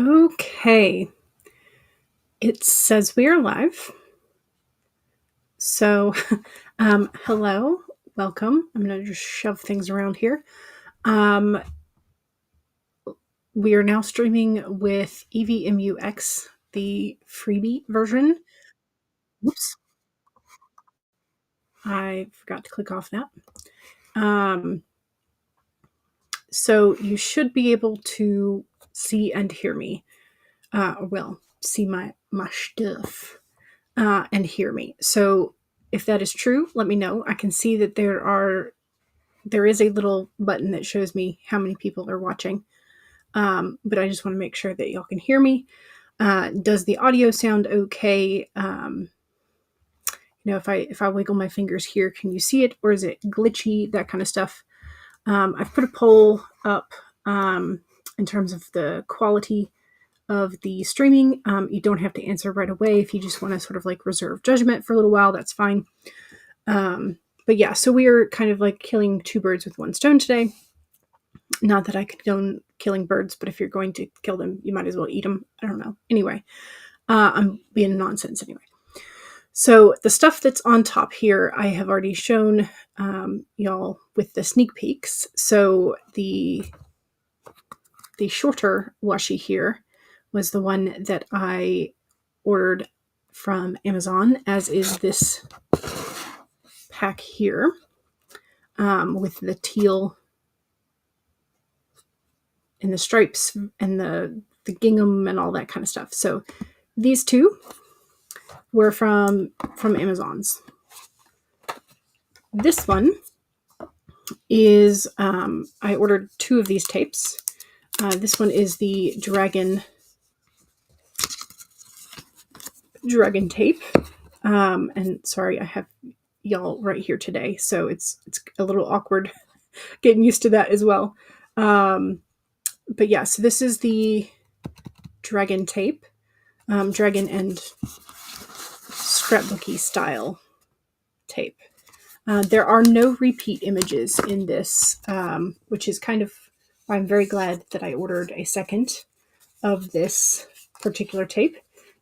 Okay. It says we are live. So, hello, welcome. I'm going to just shove things around here. We are now streaming with EVMUX, the freebie version. Whoops. I forgot to click off that. So you should be able to see and hear me. See my stuff and hear me. So if that is true, let me know. I can see that there is a little button that shows me how many people are watching. But I just want to make sure that y'all can hear me. Does the audio sound okay? If I wiggle my fingers here, can you see it, or is it glitchy? That kind of stuff. I've put a poll up in terms of the quality of the streaming. You don't have to answer right away. If you just want to sort of like reserve judgment for a little while, that's fine. But yeah, so we are kind of like killing two birds with one stone today. Not that I condone killing birds, but if you're going to kill them, you might as well eat them. I don't know. Anyway, I'm being nonsense anyway. So the stuff that's on top here, I have already shown y'all with the sneak peeks. So the shorter washi here was the one that I ordered from Amazon, as is this pack here with the teal and the stripes and the gingham and all that kind of stuff. So these two were from Amazon's. This one is, I ordered two of these tapes. This one is the dragon tape. And sorry, I have y'all right here today, so it's a little awkward getting used to that as well. But yeah, so this is the dragon tape, dragon and scrapbooky style tape. There are no repeat images in this, which is kind of why I'm very glad that I ordered a second of this particular tape.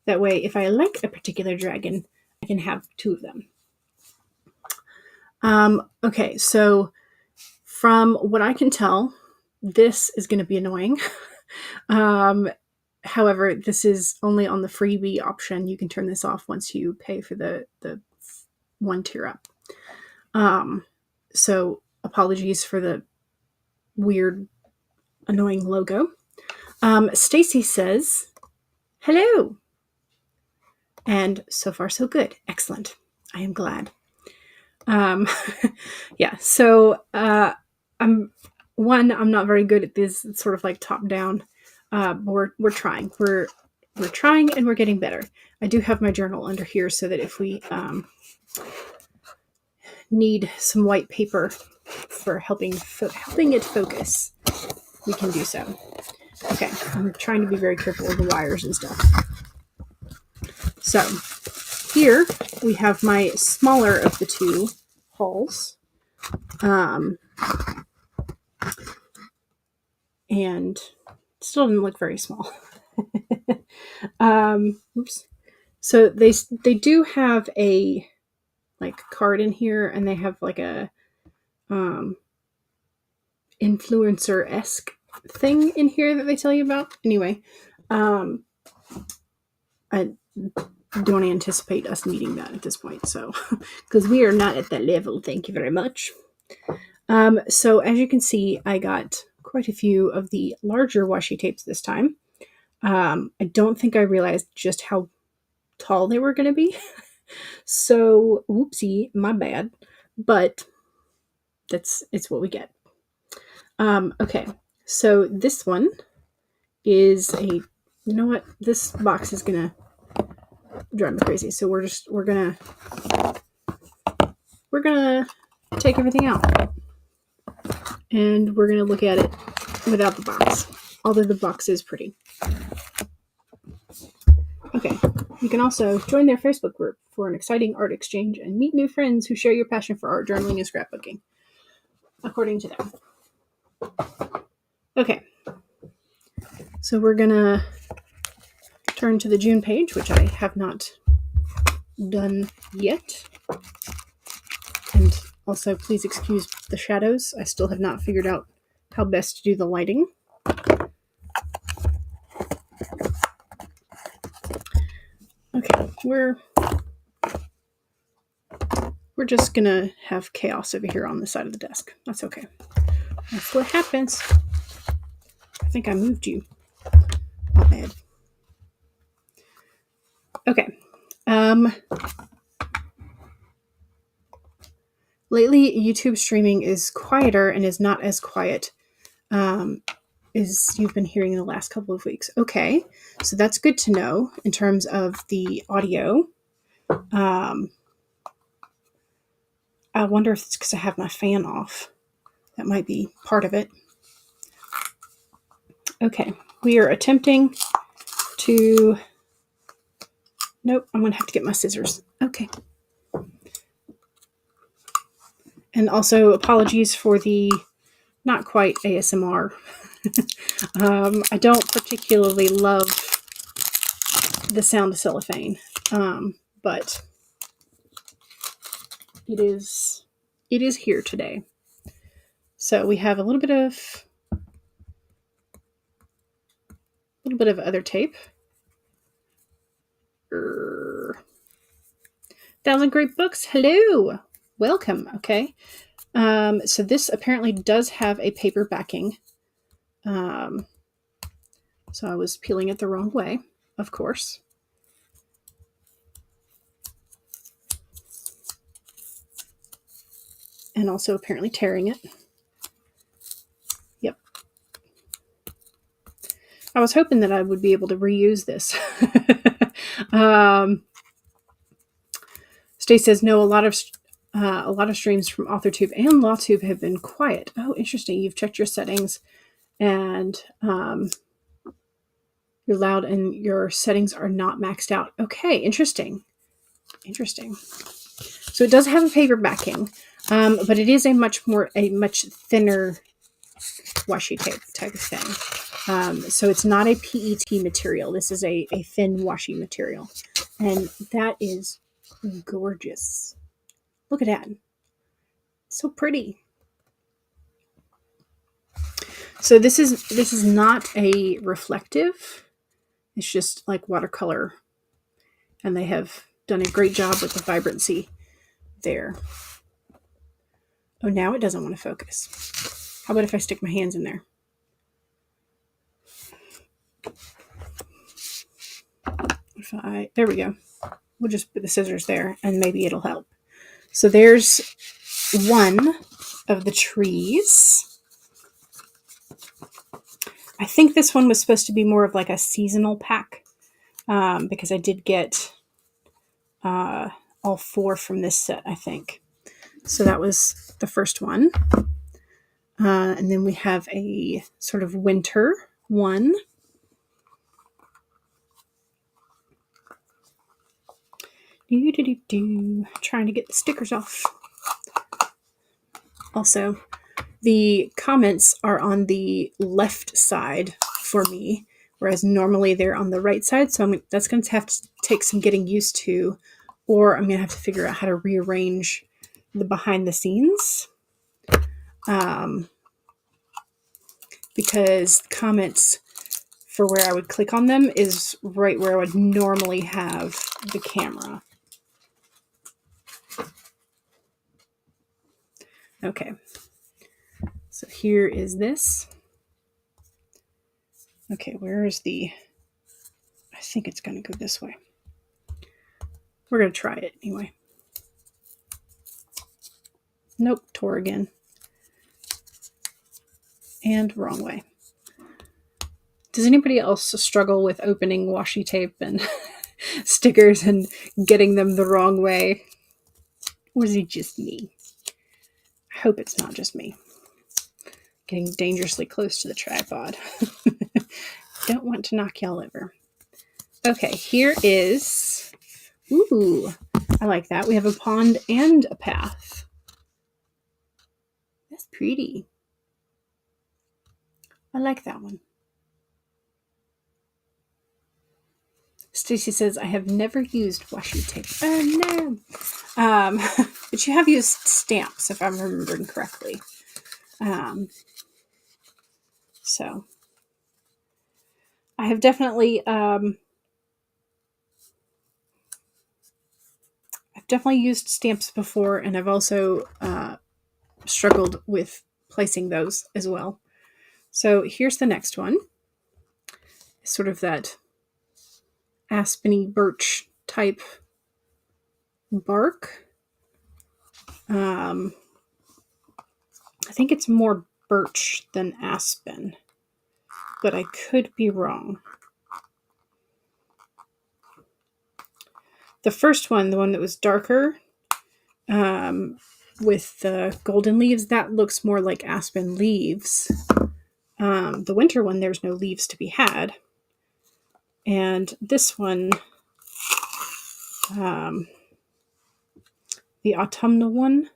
That way, if I like a particular dragon, I can have two of them. Okay, so from what I can tell, this is going to be annoying. However, this is only on the freebie option. You can turn this off once you pay for the one tier up. So apologies for the weird, annoying logo. Stacy says, hello. And so far, so good. Excellent. I am glad. Yeah, so I'm not very good at this sort of like top down. But we're trying. We're trying, and we're getting better. I do have my journal under here so that if we need some white paper for helping it focus, we can do so. Okay, I'm trying to be very careful with the wires and stuff. So here we have my smaller of the two hauls. And still didn't look very small. Oops. So they do have a like card in here, and they have like a influencer-esque thing in here that they tell you about. Anyway, I don't anticipate us needing that at this point, so because we are not at that level. Thank you very much. So as you can see, I got quite a few of the larger washi tapes this time. I don't think I realized just how tall they were going to be. So, whoopsie, my bad. But it's what we get. Okay, so this one is you know what? This box is going to drive me crazy. So we're going to take everything out. And we're going to look at it without the box, although the box is pretty. Okay, you can also join their Facebook group for an exciting art exchange and meet new friends who share your passion for art, journaling, and scrapbooking, according to them. Okay, so we're going to turn to the June page, which I have not done yet. And also, please excuse the shadows. I still have not figured out how best to do the lighting. Okay, we're just gonna have chaos over here on the side of the desk. That's okay. That's what happens. I think I moved you. Not bad. Okay. Lately, YouTube streaming is quieter and is not as quiet as you've been hearing in the last couple of weeks. Okay, so that's good to know in terms of the audio. I wonder if it's because I have my fan off. That might be part of it. Okay, we are attempting to... Nope, I'm going to have to get my scissors. Okay. And also apologies for the not quite ASMR. I don't particularly love the sound of cellophane, but it is here today. So we have a little bit of other tape. Thousand Great Books, hello, welcome. Okay, so this apparently does have a paper backing. So I was peeling it the wrong way, of course. And also apparently tearing it. Yep. I was hoping that I would be able to reuse this. Stace says, no, a lot of streams from AuthorTube and LawTube have been quiet. Oh, interesting. You've checked your settings and you're loud and your settings are not maxed out. Okay, interesting. Interesting. So it does have a paper backing, but it is a much thinner washi tape type of thing. So it's not a PET material. This is a thin washi material. And that is gorgeous. Look at that. So pretty. So this is not a reflective. It's just like watercolor. And they have done a great job with the vibrancy there. Oh, now it doesn't want to focus. How about if I stick my hands in there? There we go. We'll just put the scissors there and maybe it'll help. So there's one of the trees. I think this one was supposed to be more of like a seasonal pack because I did get all 4 from this set, I think. So that was the first one. And then we have a sort of winter one. Trying to get the stickers off. Also, the comments are on the left side for me, whereas normally they're on the right side. So that's going to have to take some getting used to, or I'm going to have to figure out how to rearrange the behind the scenes. Because comments for where I would click on them is right where I would normally have the camera. Okay, so here is this. Okay, where is the... I think it's going to go this way. We're going to try it anyway. Nope, tore again. And wrong way. Does anybody else struggle with opening washi tape and stickers and getting them the wrong way? Or is it just me? I hope it's not just me. Getting dangerously close to the tripod. Don't want to knock y'all over. Okay, here is... Ooh, I like that. We have a pond and a path. That's pretty. I like that one. Stacy says, I have never used washi tape. Oh, no. But you have used stamps, if I'm remembering correctly. So I have definitely used stamps before, and I've also struggled with placing those as well. So here's the next one. Sort of that aspeny birch type bark. I think it's more birch than aspen, but I could be wrong. The first one, the one that was darker, with the golden leaves, that looks more like aspen leaves. The winter one, there's no leaves to be had. And this one, the autumnal one,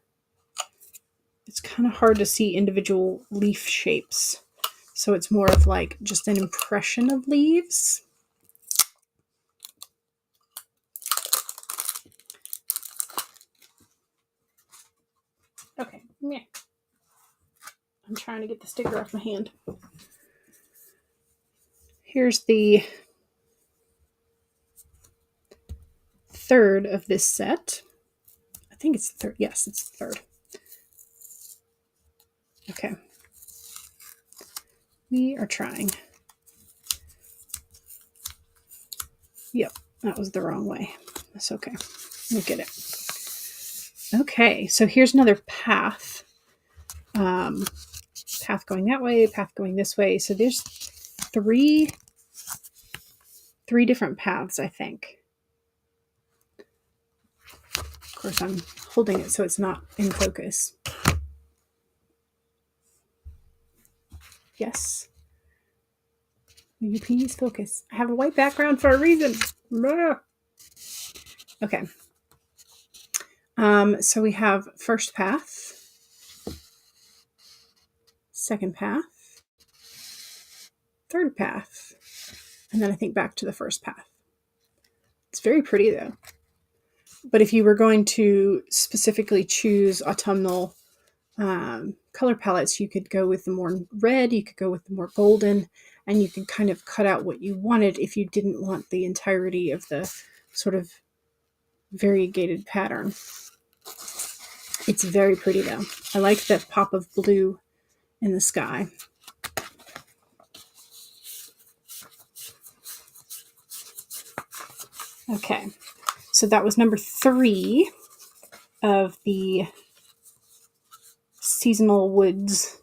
it's kind of hard to see individual leaf shapes. So it's more of like just an impression of leaves. Okay, yeah. I'm trying to get the sticker off my hand. Here's the third of this set. I think it's the third. Yes, it's the third. Okay. We are trying. Yep, that was the wrong way. That's okay. We'll get it. Okay, so here's another path. Path going that way, path going this way. So there's three different paths, I think. Of course, I'm holding it so it's not in focus. Yes. Will you please focus? I have a white background for a reason. Okay. So we have first path, second path, third path, and then I think back to the first path. It's very pretty though. But if you were going to specifically choose autumnal color palettes, you could go with the more red, you could go with the more golden, and you can kind of cut out what you wanted if you didn't want the entirety of the sort of variegated pattern. It's very pretty though. I like that pop of blue in the sky. Okay, so that was number 3 of the Seasonal Woods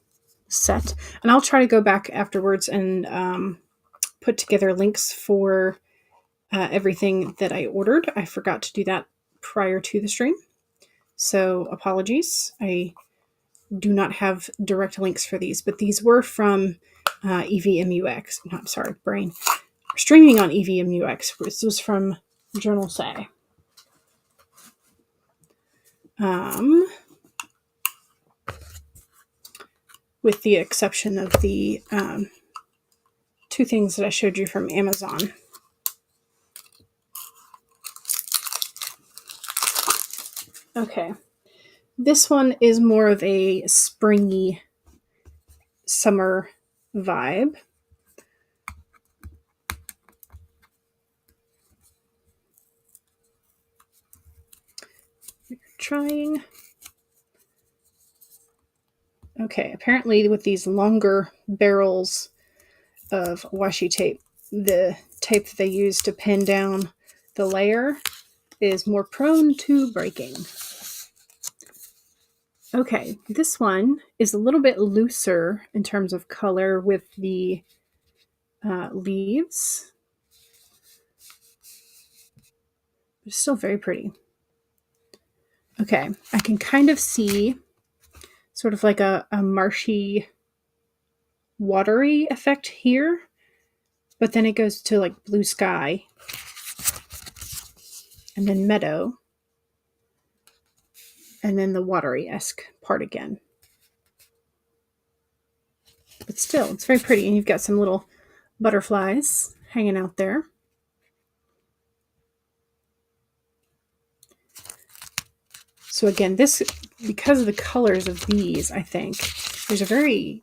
set. And I'll try to go back afterwards and put together links for everything that I ordered. I forgot to do that prior to the stream. So apologies. I do not have direct links for these, but these were from EVMUX. Not sorry, brain. Streaming on EVMUX. This was from Journalsay. With the exception of the 2 things that I showed you from Amazon. Okay. This one is more of a springy summer vibe. Trying. Okay, apparently with these longer barrels of washi tape, the tape that they use to pin down the layer is more prone to breaking. Okay, this one is a little bit looser in terms of color with the leaves. It's still very pretty. Okay, I can kind of see sort of like a marshy, watery effect here, but then it goes to like blue sky and then meadow and then the watery-esque part again. But still, it's very pretty, and you've got some little butterflies hanging out there. So again, this, because of the colors of these, I think there's a very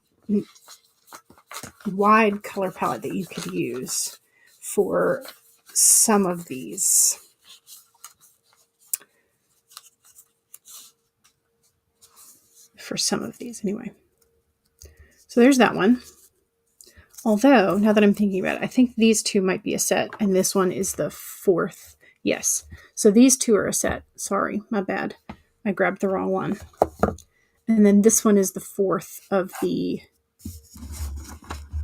wide color palette that you could use for some of these. For some of these, anyway. So there's that one. Although, now that I'm thinking about it, I think these two might be a set, and this one is the fourth. Yes. So these two are a set. Sorry, my bad. I grabbed the wrong one. And then this one is the fourth of the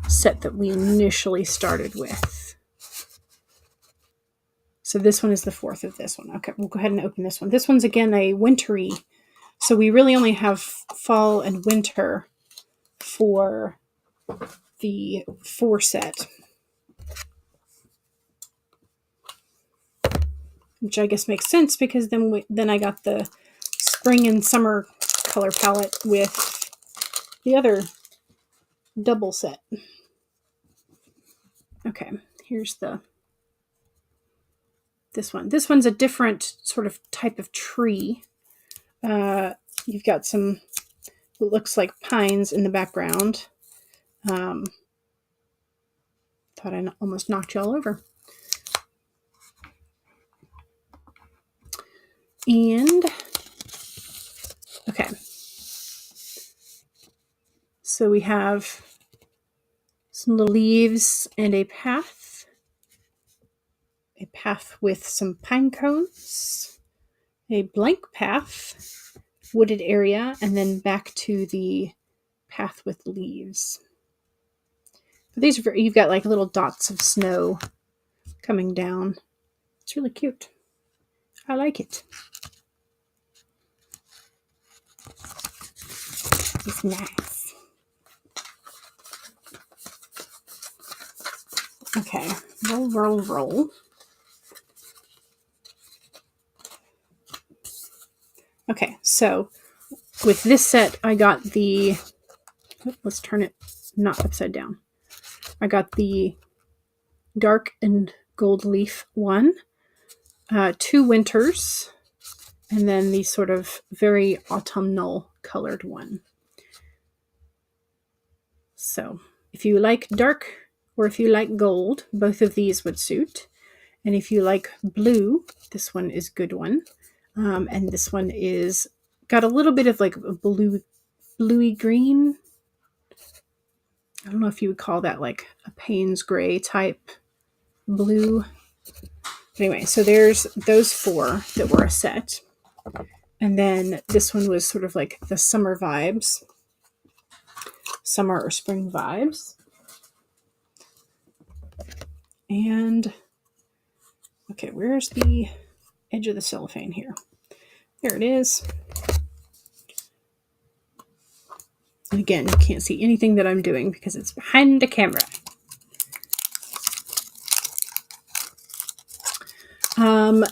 set that we initially started with. So this one is the fourth of this one. Okay, we'll go ahead and open this one. This one's, again, a wintry. So we really only have fall and winter for the 4 set. Which I guess makes sense, because then I got the spring and summer color palette with the other double set. Okay, here's this one. This one's a different sort of type of tree. You've got some, it looks like pines in the background. Thought I almost knocked you all over. And, okay. So we have some little leaves and a path. A path with some pine cones. A blank path, wooded area, and then back to the path with leaves. But these are, you've got like little dots of snow coming down. It's really cute. I like it. It's nice. Okay, roll, roll, roll. Okay, so with this set, I got the, let's turn it not upside down. I got the dark and gold leaf one, 2 winters, and then the sort of very autumnal colored one. So if you like dark or if you like gold, both of these would suit. And if you like blue, this one is a good one. And this one is got a little bit of like a bluey green. I don't know if you would call that like a Payne's gray type blue. Anyway, so there's those 4 that were a set. And then this one was sort of like the summer vibes. Summer or spring vibes. And, okay, where's the edge of the cellophane here? There it is. And again, you can't see anything that I'm doing because it's behind the camera.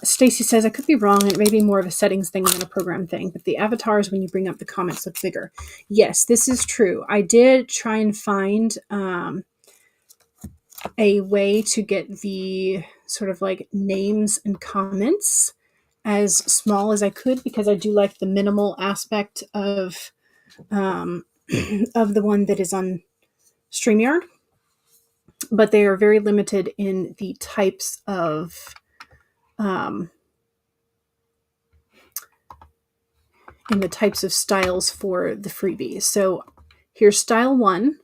Stacy says, I could be wrong. It may be more of a settings thing than a program thing, but the avatars, when you bring up the comments, look bigger. Yes, this is true. I did try and find a way to get the sort of like names and comments as small as I could, because I do like the minimal aspect of the one that is on StreamYard, but they are very limited in the types of styles for the freebies. So here's style 1,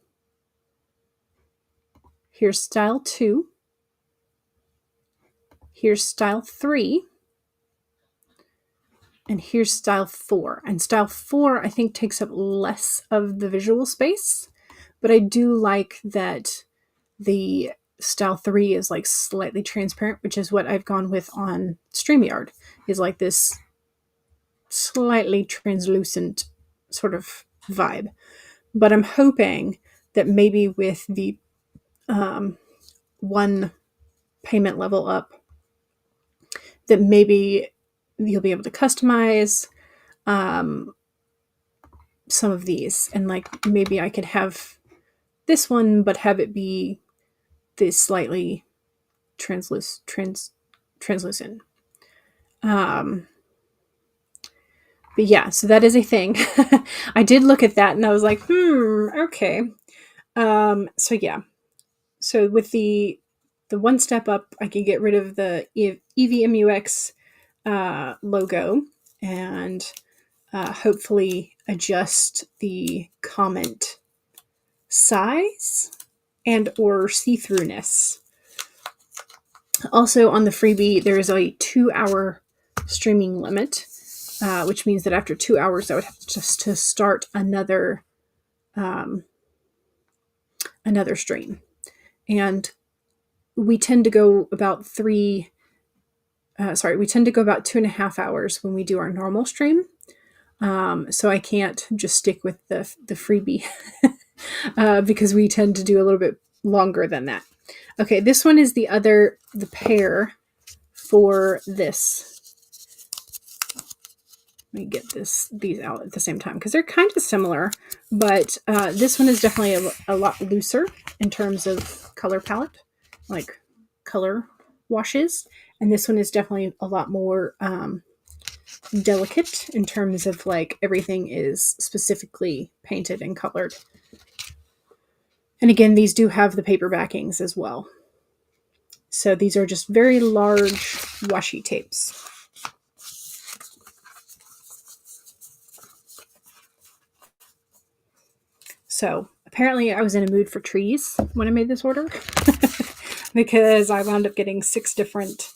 here's style 2, here's style 3, and here's style 4. And style 4, I think, takes up less of the visual space, but I do like that the style 3 is like slightly transparent, which is what I've gone with on StreamYard, is like this slightly translucent sort of vibe. But I'm hoping that maybe with the 1 payment level up, that maybe you'll be able to customize some of these, and like maybe I could have this one but have it be this slightly translucent. But yeah, so that is a thing. I did look at that and I was like, okay. So yeah. So with the one step up, I can get rid of the EVMUX logo and hopefully adjust the comment size and or see-throughness. Also on the freebie, there is a 2-hour streaming limit, which means that after 2 hours, I would have to start another stream. And we tend to go about 2.5 hours when we do our normal stream. So I can't just stick with the freebie because we tend to do a little bit longer than that. Okay, this one is the pair for this. Let me get these out at the same time because they're kind of similar, but this one is definitely a lot looser in terms of color palette, like color washes, and this one is definitely a lot more delicate in terms of like everything is specifically painted and colored. And again, these do have the paper backings as well. So these are just very large washi tapes. So apparently I was in a mood for trees when I made this order because I wound up getting 6 different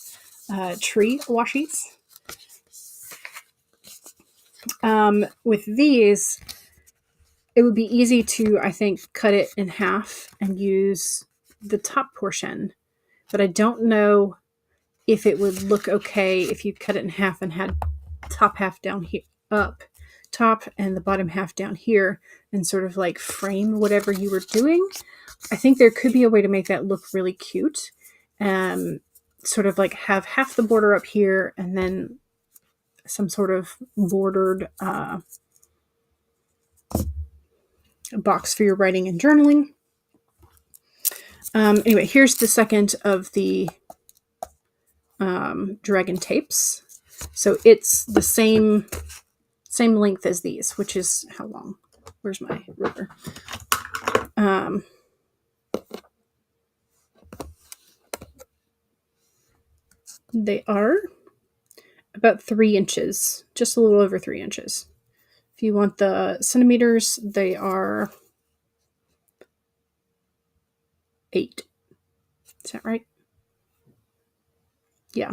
tree washies. With these, it would be easy to, I think, cut it in half and use the top portion. But I don't know if it would look okay if you cut it in half and had top half down here up top and the bottom half down here and sort of like frame whatever you were doing. I think there could be a way to make that look really cute. Sort of like have half the border up here and then some sort of bordered box for your writing and journaling. Anyway, here's the second of the dragon tapes. So it's the same length as these, which is how long? Where's my ruler? They are about 3 inches, just a little over 3 inches. If you want the centimeters, they are 8. Is that right? Yeah.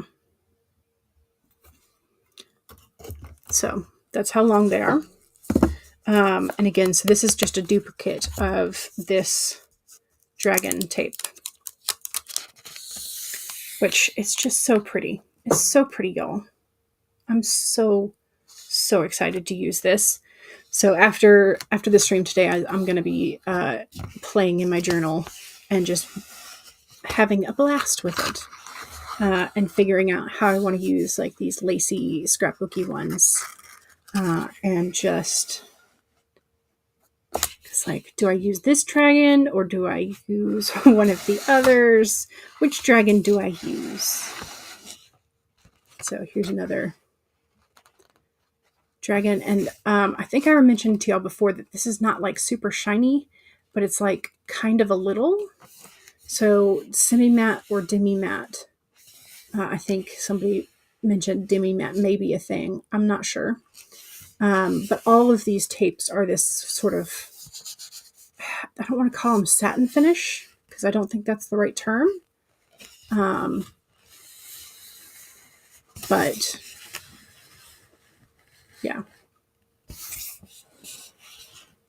So that's how long they are. And again, so this is just a duplicate of this dragon tape, which is just so pretty. It's so pretty, y'all. I'm so excited to use this. So after the stream today, I'm going to be playing in my journal and just having a blast with it and figuring out how I want to use like these lacy scrapbooky ones and just it's like, do I use this dragon or do I use one of the others? Which dragon do I use? So here's another dragon. And I think I mentioned to y'all before that this is not like super shiny, but it's like kind of a little. So semi-matte or demi-matte. I think somebody mentioned demi-matte may be a thing. I'm not sure. But all of these tapes are this sort of, I don't want to call them satin finish because I don't think that's the right term. But yeah.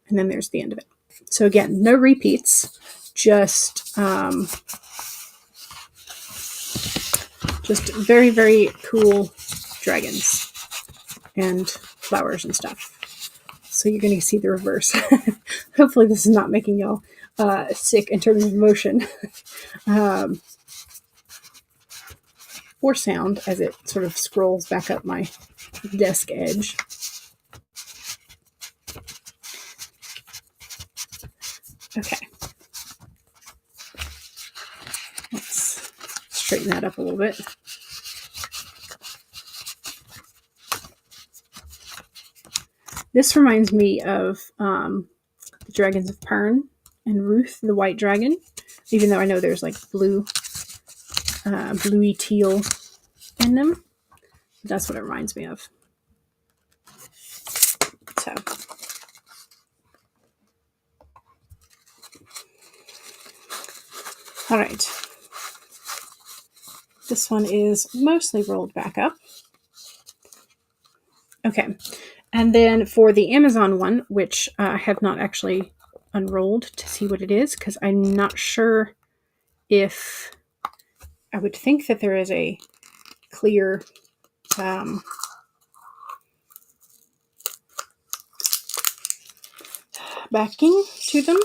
And then there's the end of it. So again, no repeats, just very, very cool dragons and flowers and stuff. So you're going to see the reverse. Hopefully this is not making y'all sick in terms of motion or sound as it sort of scrolls back up my desk edge. Okay. Let's straighten that up a little bit. This reminds me of the Dragons of Pern and Ruth, the White Dragon, even though I know there's like bluey teal in them. That's what it reminds me of. So, all right. This one is mostly rolled back up. Okay. And then for the Amazon one, which I have not actually unrolled to see what it is, because I'm not sure if I would think that there is a clear backing to them.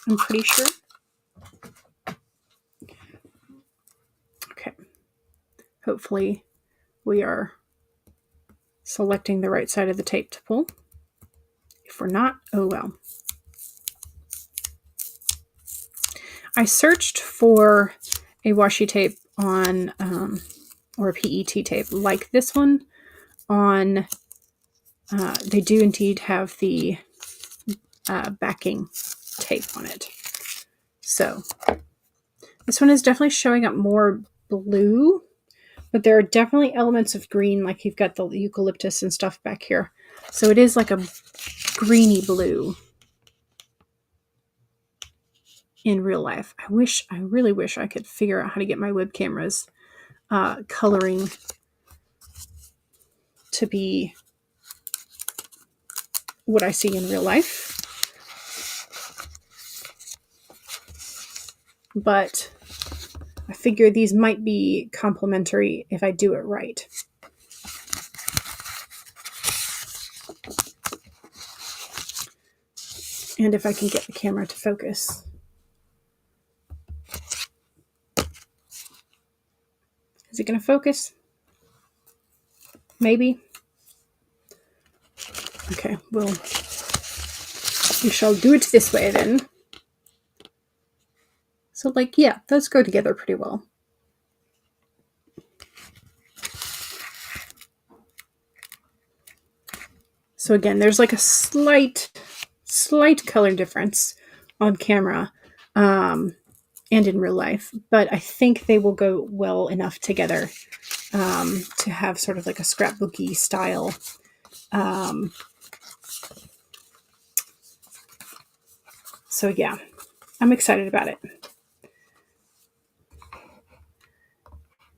I'm pretty sure. Okay. Hopefully we are selecting the right side of the tape to pull. If we're not, oh well. I searched for a washi tape on, or a PET tape like this one on, they do indeed have the backing tape on it. So this one is definitely showing up more blue, but there are definitely elements of green, like you've got the eucalyptus and stuff back here. So it is like a greeny blue in real life. I really wish I could figure out how to get my web camera's coloring to be what I see in real life. But I figure these might be complementary if I do it right. And if I can get the camera to focus. Is it going to focus? Maybe. Okay, well, we shall do it this way then. So, like, yeah, those go together pretty well. So again, there's like a slight color difference on camera and in real life, but I think they will go well enough together to have sort of like a scrapbooky style so yeah, I'm excited about it.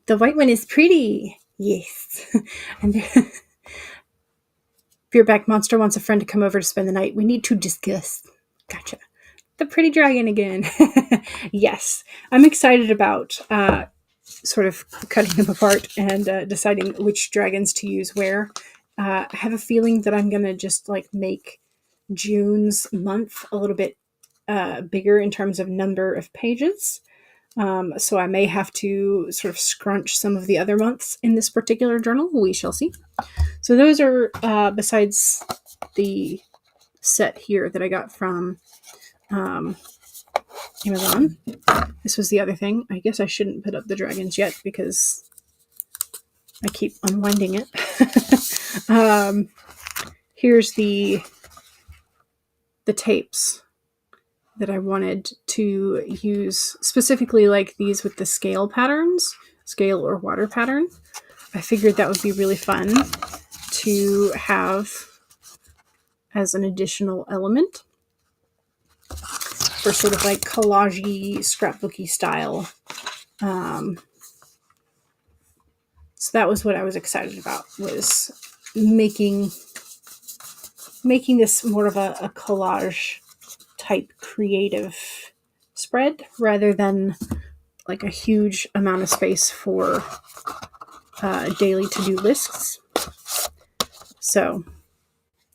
The white one is pretty. Yes. And Beerback Monster wants a friend to come over to spend the night. We need to discuss. Gotcha. The pretty dragon again. Yes. I'm excited about sort of cutting them apart and deciding which dragons to use where. I have a feeling that I'm going to just like make June's month a little bit bigger in terms of number of pages. So I may have to sort of scrunch some of the other months in this particular journal. We shall see. So those are, besides the set here that I got from Amazon. This was the other thing. I guess I shouldn't put up the dragons yet because I keep unwinding it. Here's the tapes that I wanted to use, specifically like these with the scale patterns, scale or water pattern. I figured that would be really fun to have as an additional element for sort of like collage-y, scrapbooky style. So that was what I was excited about, was making this more of a collage type creative spread rather than like a huge amount of space for daily to-do lists. So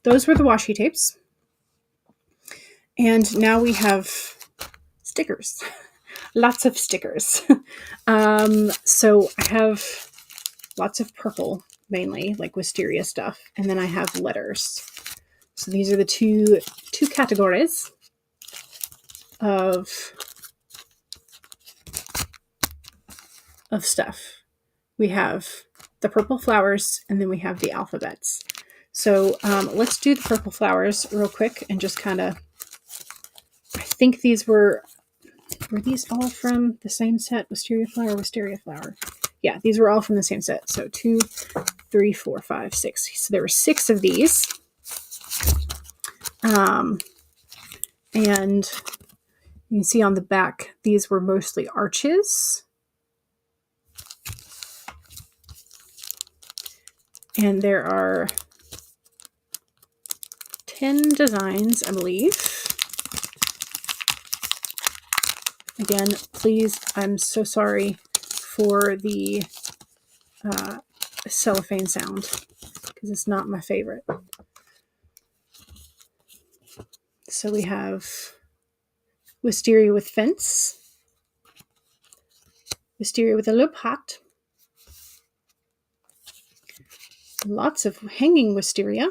those were the washi tapes. And now we have stickers. Lots of stickers. So I have lots of purple, mainly, like wisteria stuff. And then I have letters. So these are the two categories of stuff. We have the purple flowers, and then we have the alphabets. So let's do the purple flowers real quick and just kind of, I think these were these all from the same set? Wisteria flower, wisteria flower. Yeah, these were all from the same set. So 2, 3, 4, 5, 6. So there were 6 of these. And you can see on the back, these were mostly arches. And there are 10 designs, I believe. Again, please, I'm so sorry for the cellophane sound because it's not my favorite. So we have wisteria with fence, wisteria with a low pot, lots of hanging wisteria.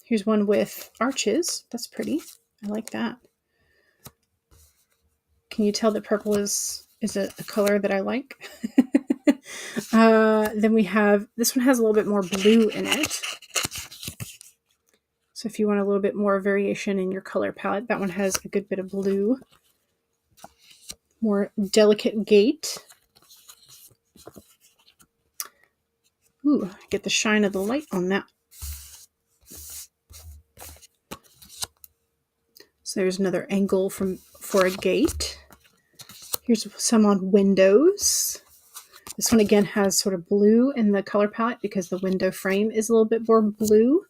Here's one with arches. That's pretty. I like that. Can you tell that purple is a color that I like? Then we have, this one has a little bit more blue in it. So if you want a little bit more variation in your color palette, that one has a good bit of blue. More delicate gate. Ooh, get the shine of the light on that. So there's another angle for a gate. Here's some on windows. This one again has sort of blue in the color palette because the window frame is a little bit more blue.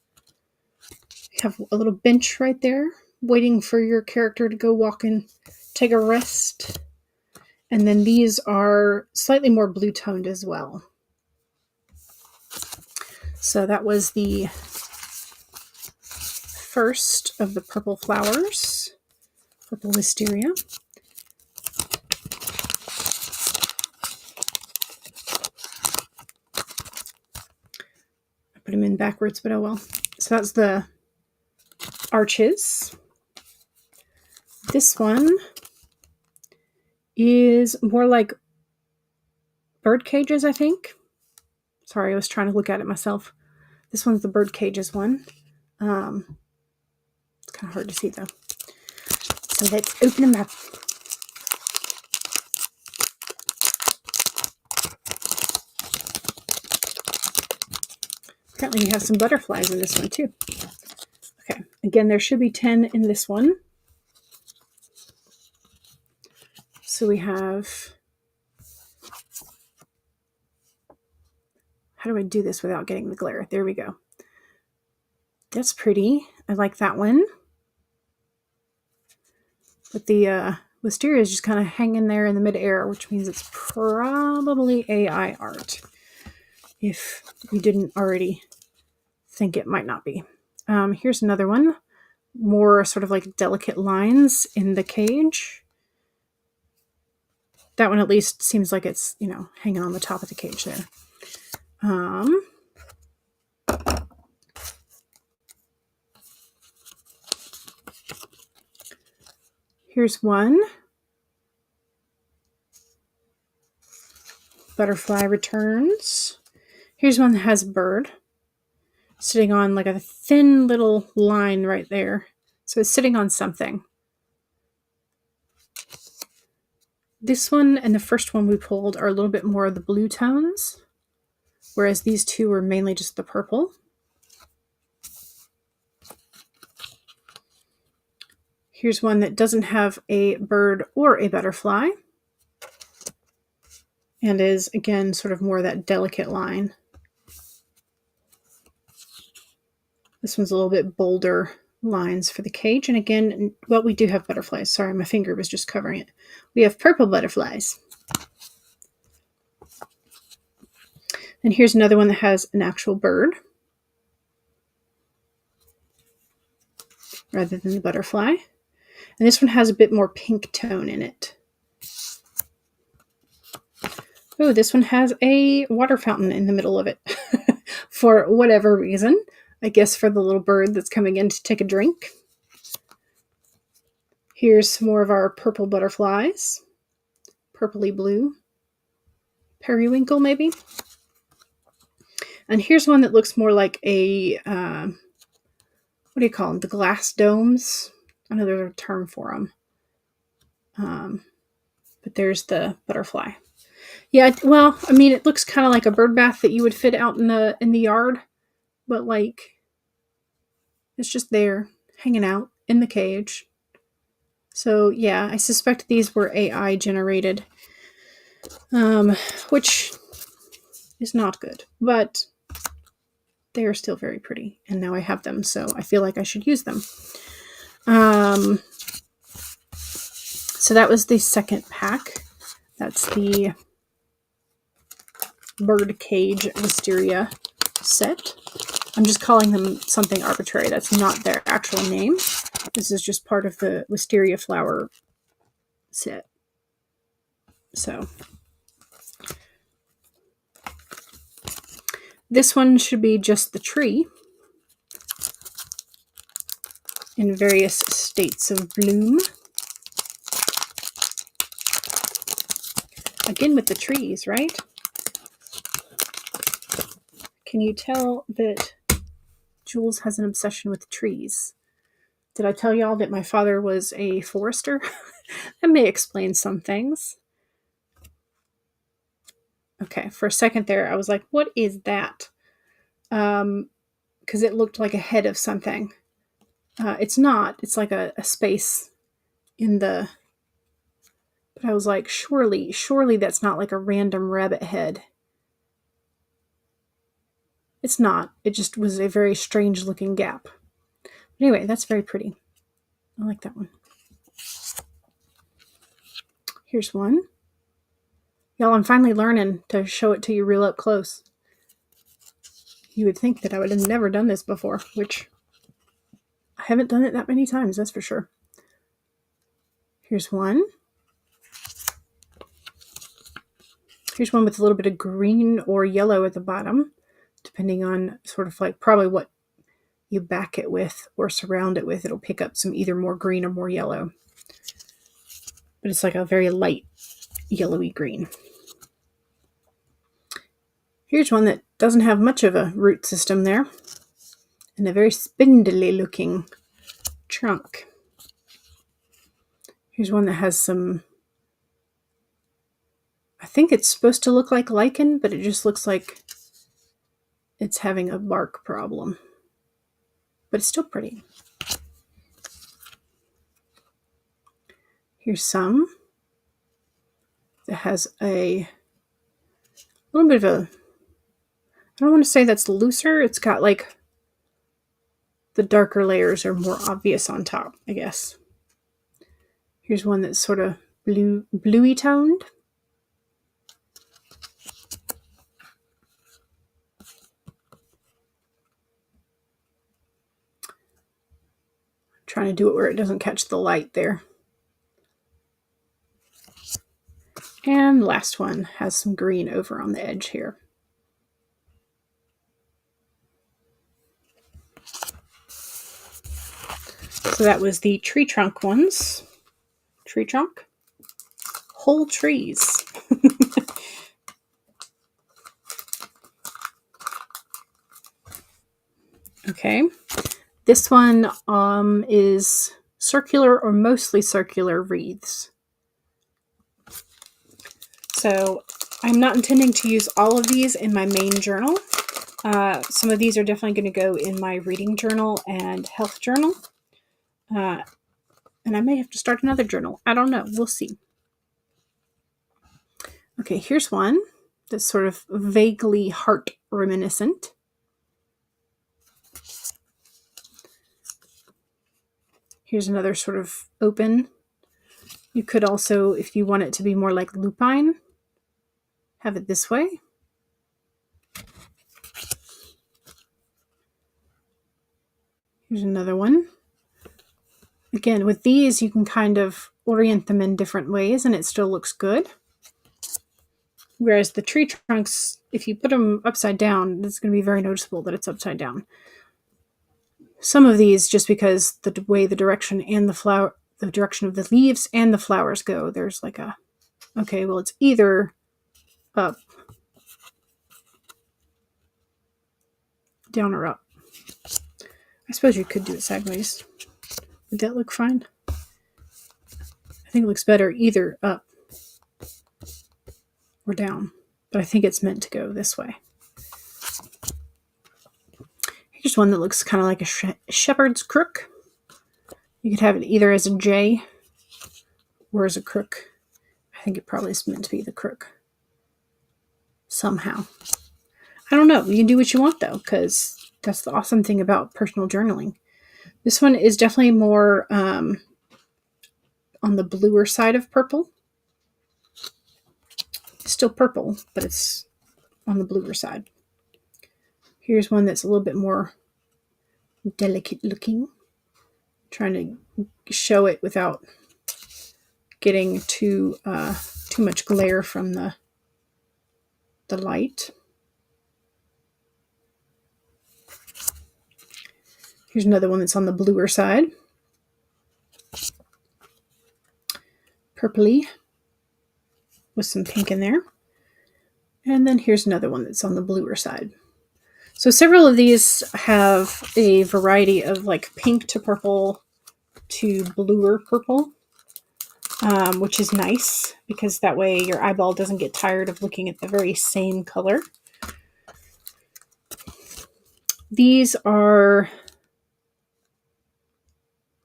You have a little bench right there waiting for your character to go walk and take a rest. And then these are slightly more blue toned as well. So that was the first of the purple flowers, purple wisteria. I put them in backwards, but oh well. So that's the arches. This one is more like bird cages, I think. Sorry, I was trying to look at it myself. This one's the bird cages one. It's kind of hard to see though. So let's open them up. Apparently we have some butterflies in this one too. Okay, again, there should be 10 in this one. So we have, how do I do this without getting the glare? There we go. That's pretty. I like that one. But the wisteria is just kind of hanging there in the midair, which means it's probably AI art. If we didn't already think it might not be. Here's another one. More sort of like delicate lines in the cage. That one at least seems like it's, you know, hanging on the top of the cage there. Here's one. Butterfly returns. Here's one that has a bird sitting on like a thin little line right there. So it's sitting on something. This one and the first one we pulled are a little bit more of the blue tones, whereas these two are mainly just the purple. Here's one that doesn't have a bird or a butterfly, and is, again, sort of more that delicate line. This one's a little bit bolder lines for the cage. And again, well, we do have butterflies. Sorry, my finger was just covering it. We have purple butterflies. And here's another one that has an actual bird rather than the butterfly. And this one has a bit more pink tone in it. Oh, this one has a water fountain in the middle of it for whatever reason. I guess for the little bird that's coming in to take a drink. Here's some more of our purple butterflies. Purpley blue. Periwinkle, maybe. And here's one that looks more like a, what do you call them? The glass domes. I know there's a term for them. But there's the butterfly. Yeah, well, I mean, it looks kind of like a bird bath that you would fit out in the yard, but like it's just there, hanging out in the cage. So yeah, I suspect these were AI generated, which is not good, but they are still very pretty, and now I have them, so I feel like I should use them. So that was the second pack. That's the bird cage wisteria set. I'm just calling them something arbitrary. That's not their actual name. This is just part of the wisteria flower set. So this one should be just the tree in various states of bloom. Again with the trees, right? Can you tell that Jules has an obsession with trees? Did I tell y'all that my father was a forester? That may explain some things. Okay, for a second there, I was like, what is that? Because it looked like a head of something. It's not. It's like a space in the... But I was like, surely that's not like a random rabbit head. It's not. It just was a very strange looking gap. But anyway, that's very pretty. I like that one. Here's one. Y'all, I'm finally learning to show it to you real up close. You would think that I would have never done this before, which I haven't done it that many times, that's for sure. Here's one. Here's one with a little bit of green or yellow at the bottom, depending on sort of like probably what you back it with or surround it with. It'll pick up some either more green or more yellow. But it's like a very light yellowy green. Here's one that doesn't have much of a root system there, and a very spindly looking trunk. Here's one that has some, I think it's supposed to look like lichen, but it just looks like it's having a bark problem. But it's still pretty. Here's some that has a little bit of a, I don't want to say that's looser. It's got like the darker layers are more obvious on top, I guess. Here's one that's sort of bluey toned. Trying to do it where it doesn't catch the light there. And the last one has some green over on the edge here. So that was the tree trunk ones. Tree trunk? Whole trees. Okay. This one is circular or mostly circular wreaths. So I'm not intending to use all of these in my main journal. Some of these are definitely going to go in my reading journal and health journal. And I may have to start another journal. I don't know. We'll see. Okay, here's one that's sort of vaguely heart reminiscent. Here's another sort of open. You could also, if you want it to be more like lupine, have it this way. Here's another one. Again, with these, you can kind of orient them in different ways and it still looks good. Whereas the tree trunks, if you put them upside down, it's going to be very noticeable that it's upside down. Some of these, just because the way the direction and the direction of the leaves and the flowers go, there's like a, okay, well, it's either up Down or up? I suppose you could do it sideways. Would that look fine? I think it looks better either up or down, but I think it's meant to go this way. Here's one that looks kind of like a shepherd's crook. You could have it either as a J or as a crook. I think it probably is meant to be the crook somehow. I don't know. You can do what you want though, because that's the awesome thing about personal journaling. This one is definitely more on the bluer side of purple. It's still purple, but it's on the bluer side. Here's one that's a little bit more delicate looking. Trying to show it without getting too much glare from the light. Here's another one that's on the bluer side. Purpley with some pink in there. And then here's another one that's on the bluer side. So several of these have a variety of like pink to purple to bluer purple, which is nice because that way your eyeball doesn't get tired of looking at the very same color. These are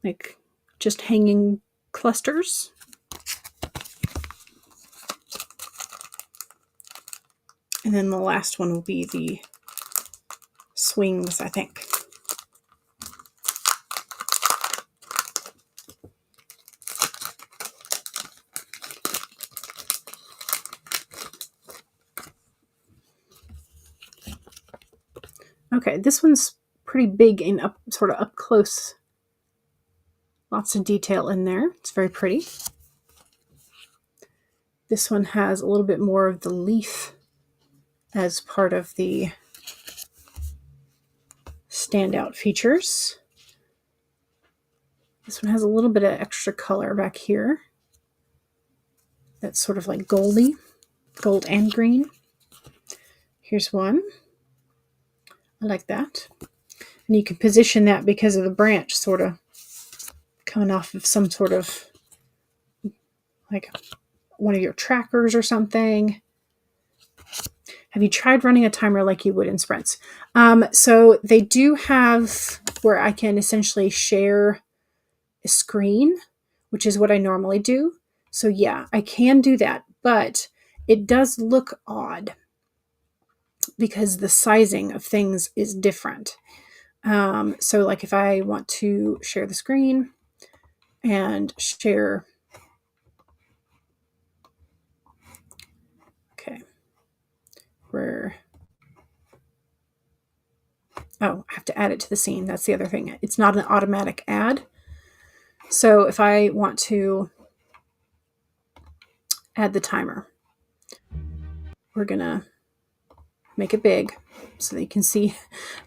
like just hanging clusters. And then the last one will be the swings, I think. Okay, this one's pretty big and sort of up close. Lots of detail in there. It's very pretty. This one has a little bit more of the leaf as part of the standout features. This one has a little bit of extra color back here. That's sort of like goldy, gold and green. Here's one. I like that. And you can position that because of the branch sort of coming off of some sort of like one of your trackers or something. Have you tried running a timer like you would in sprints? So they do have where I can essentially share a screen, which is what I normally do. So yeah, I can do that, but it does look odd because the sizing of things is different. So like if I want to share the screen and share, okay, where, oh, I have to add it to the scene. That's the other thing. It's not an automatic add. So if I want to add the timer, we're gonna make it big so that you can see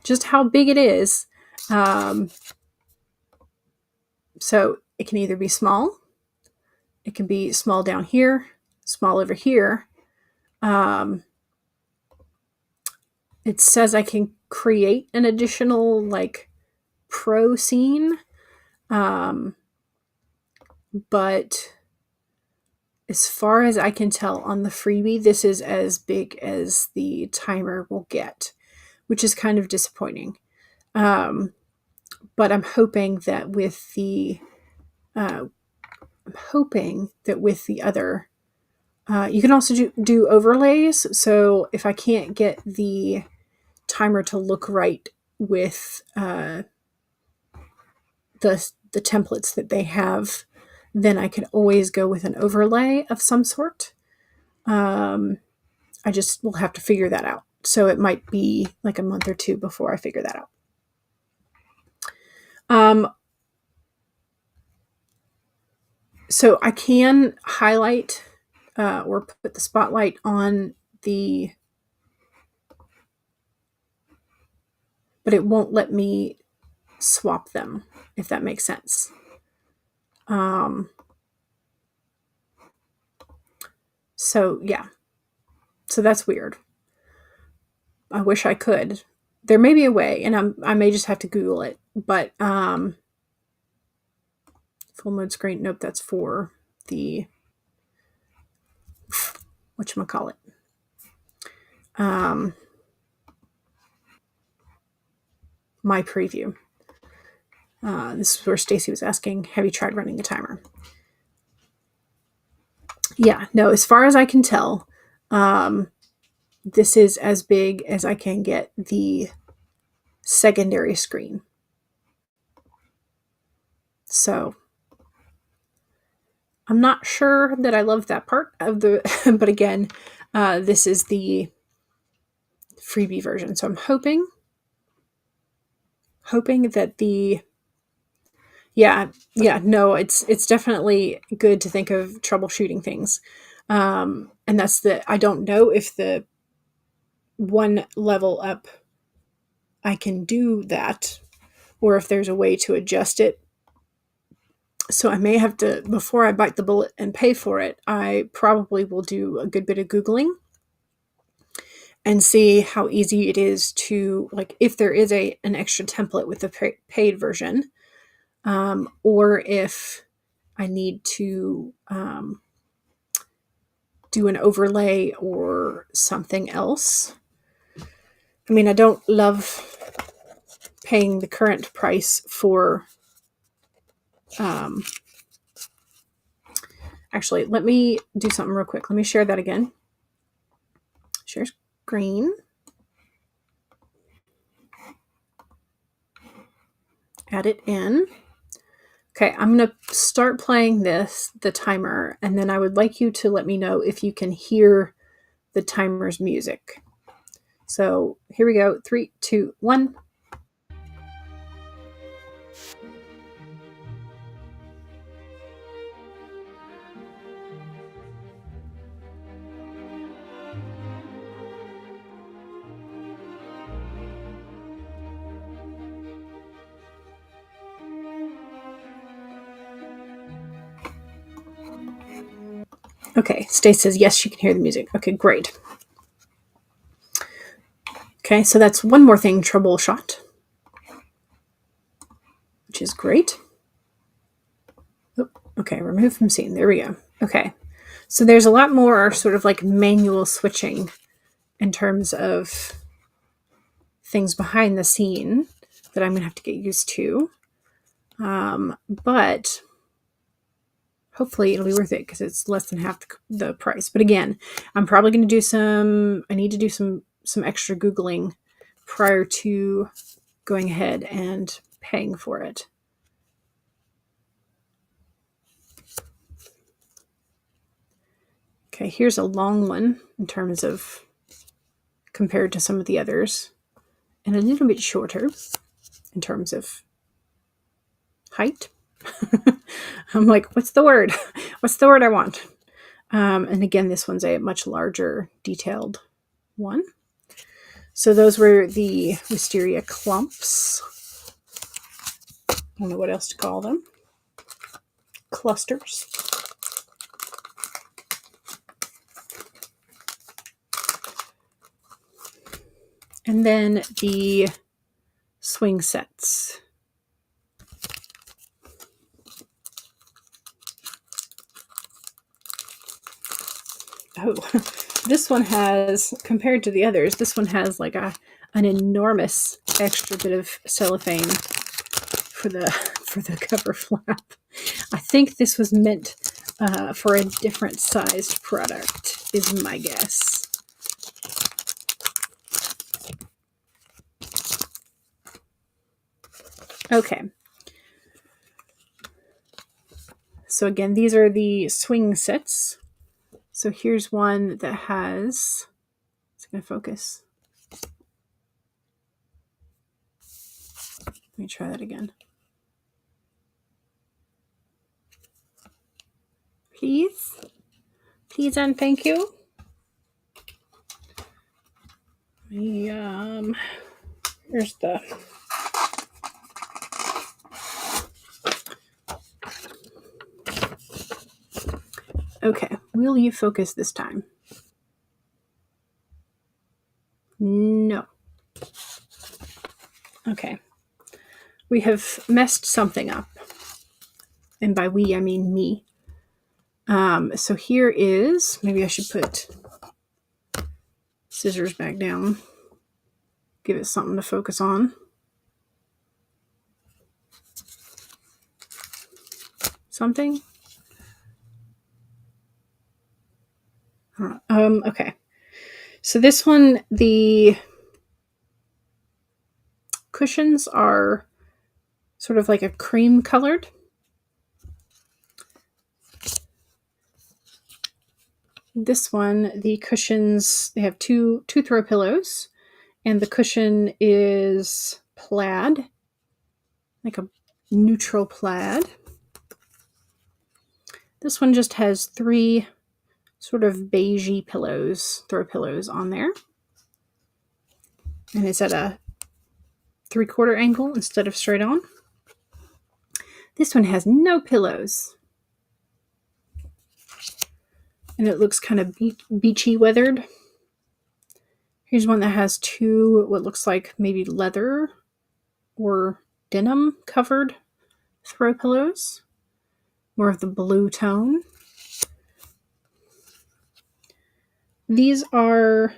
just how big it is. So it can either be small, it can be small down here, small over here. It says I can create an additional like pro scene, but as far as I can tell on the freebie, this is as big as the timer will get, which is kind of disappointing. But I'm hoping that with the other, you can also do overlays. So if I can't get the timer to look right with the templates that they have, then I can always go with an overlay of some sort. I just will have to figure that out. So it might be like a month or two before I figure that out. So I can highlight or put the spotlight on the, but it won't let me swap them, if that makes sense. So yeah, so that's weird. I wish I could, there may be a way, and I may just have to Google it, but full mode screen, nope, that's for the, whatchamacallit, my preview. This is where Stacy was asking, have you tried running the timer? Yeah, no, as far as I can tell, this is as big as I can get the secondary screen. So I'm not sure that I love that part of the, but again, this is the freebie version. So I'm hoping that no, it's definitely good to think of troubleshooting things. And that's I don't know if the one level up I can do that, or if there's a way to adjust it. So I may have to, before I bite the bullet and pay for it, I probably will do a good bit of Googling and see how easy it is to, like, if there is an extra template with the paid version, or if I need to do an overlay or something else. I mean, I don't love paying the current price for, actually, let me do something real quick. Let me share that again. Share screen. Add it in. Okay, I'm going to start playing the timer, and then I would like you to let me know if you can hear the timer's music. So here we go. 3, 2, 1. Okay, Stace says, yes, you can hear the music. Okay, great. Okay, so that's one more thing troubleshot, which is great. Okay, remove from scene. There we go. Okay, so there's a lot more sort of like manual switching in terms of things behind the scene that I'm going to have to get used to. But hopefully it'll be worth it because it's less than half the price. But again, I'm probably going to do I need to do some extra Googling prior to going ahead and paying for it. Okay, here's a long one in terms of compared to some of the others, and a little bit shorter in terms of height. I'm like, what's the word? What's the word I want? And again, this one's a much larger, detailed one. So those were the wisteria clumps. I don't know what else to call them. Clusters. And then the swing sets. Oh, this one has, compared to the others, this one has like an enormous extra bit of cellophane for the cover flap. I think this was meant for a different sized product, is my guess. Okay. So again, these are the swing sets. So here's one that has, it's going to focus. Let me try that again. Please. Please and thank you. Here's the, okay, will you focus this time? No. Okay. We have messed something up. And by we, I mean me. So here is, maybe I should put scissors back down. Give it something to focus on. Something? Okay. So this one, the cushions are sort of like a cream colored. This one, the cushions, they have two throw pillows, and the cushion is plaid, like a neutral plaid. This one just has 3 sort of beigey pillows, throw pillows on there. And it's at a 3/4 angle instead of straight on. This one has no pillows. And it looks kind of beachy weathered. Here's one that has 2, what looks like maybe leather or denim covered throw pillows. More of the blue tone. These are,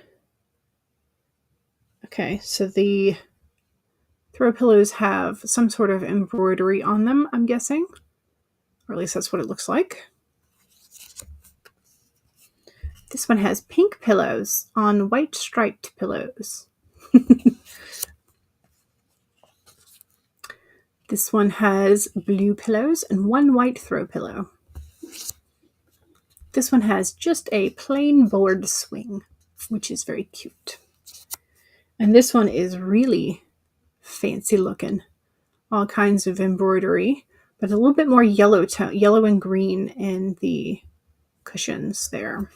okay, so the throw pillows have some sort of embroidery on them, I'm guessing. Or at least that's what it looks like. This one has pink pillows on white striped pillows. This one has blue pillows and 1 white throw pillow. This one has just a plain board swing, which is very cute. And this one is really fancy looking. All kinds of embroidery, but a little bit more yellow and green in the cushions there.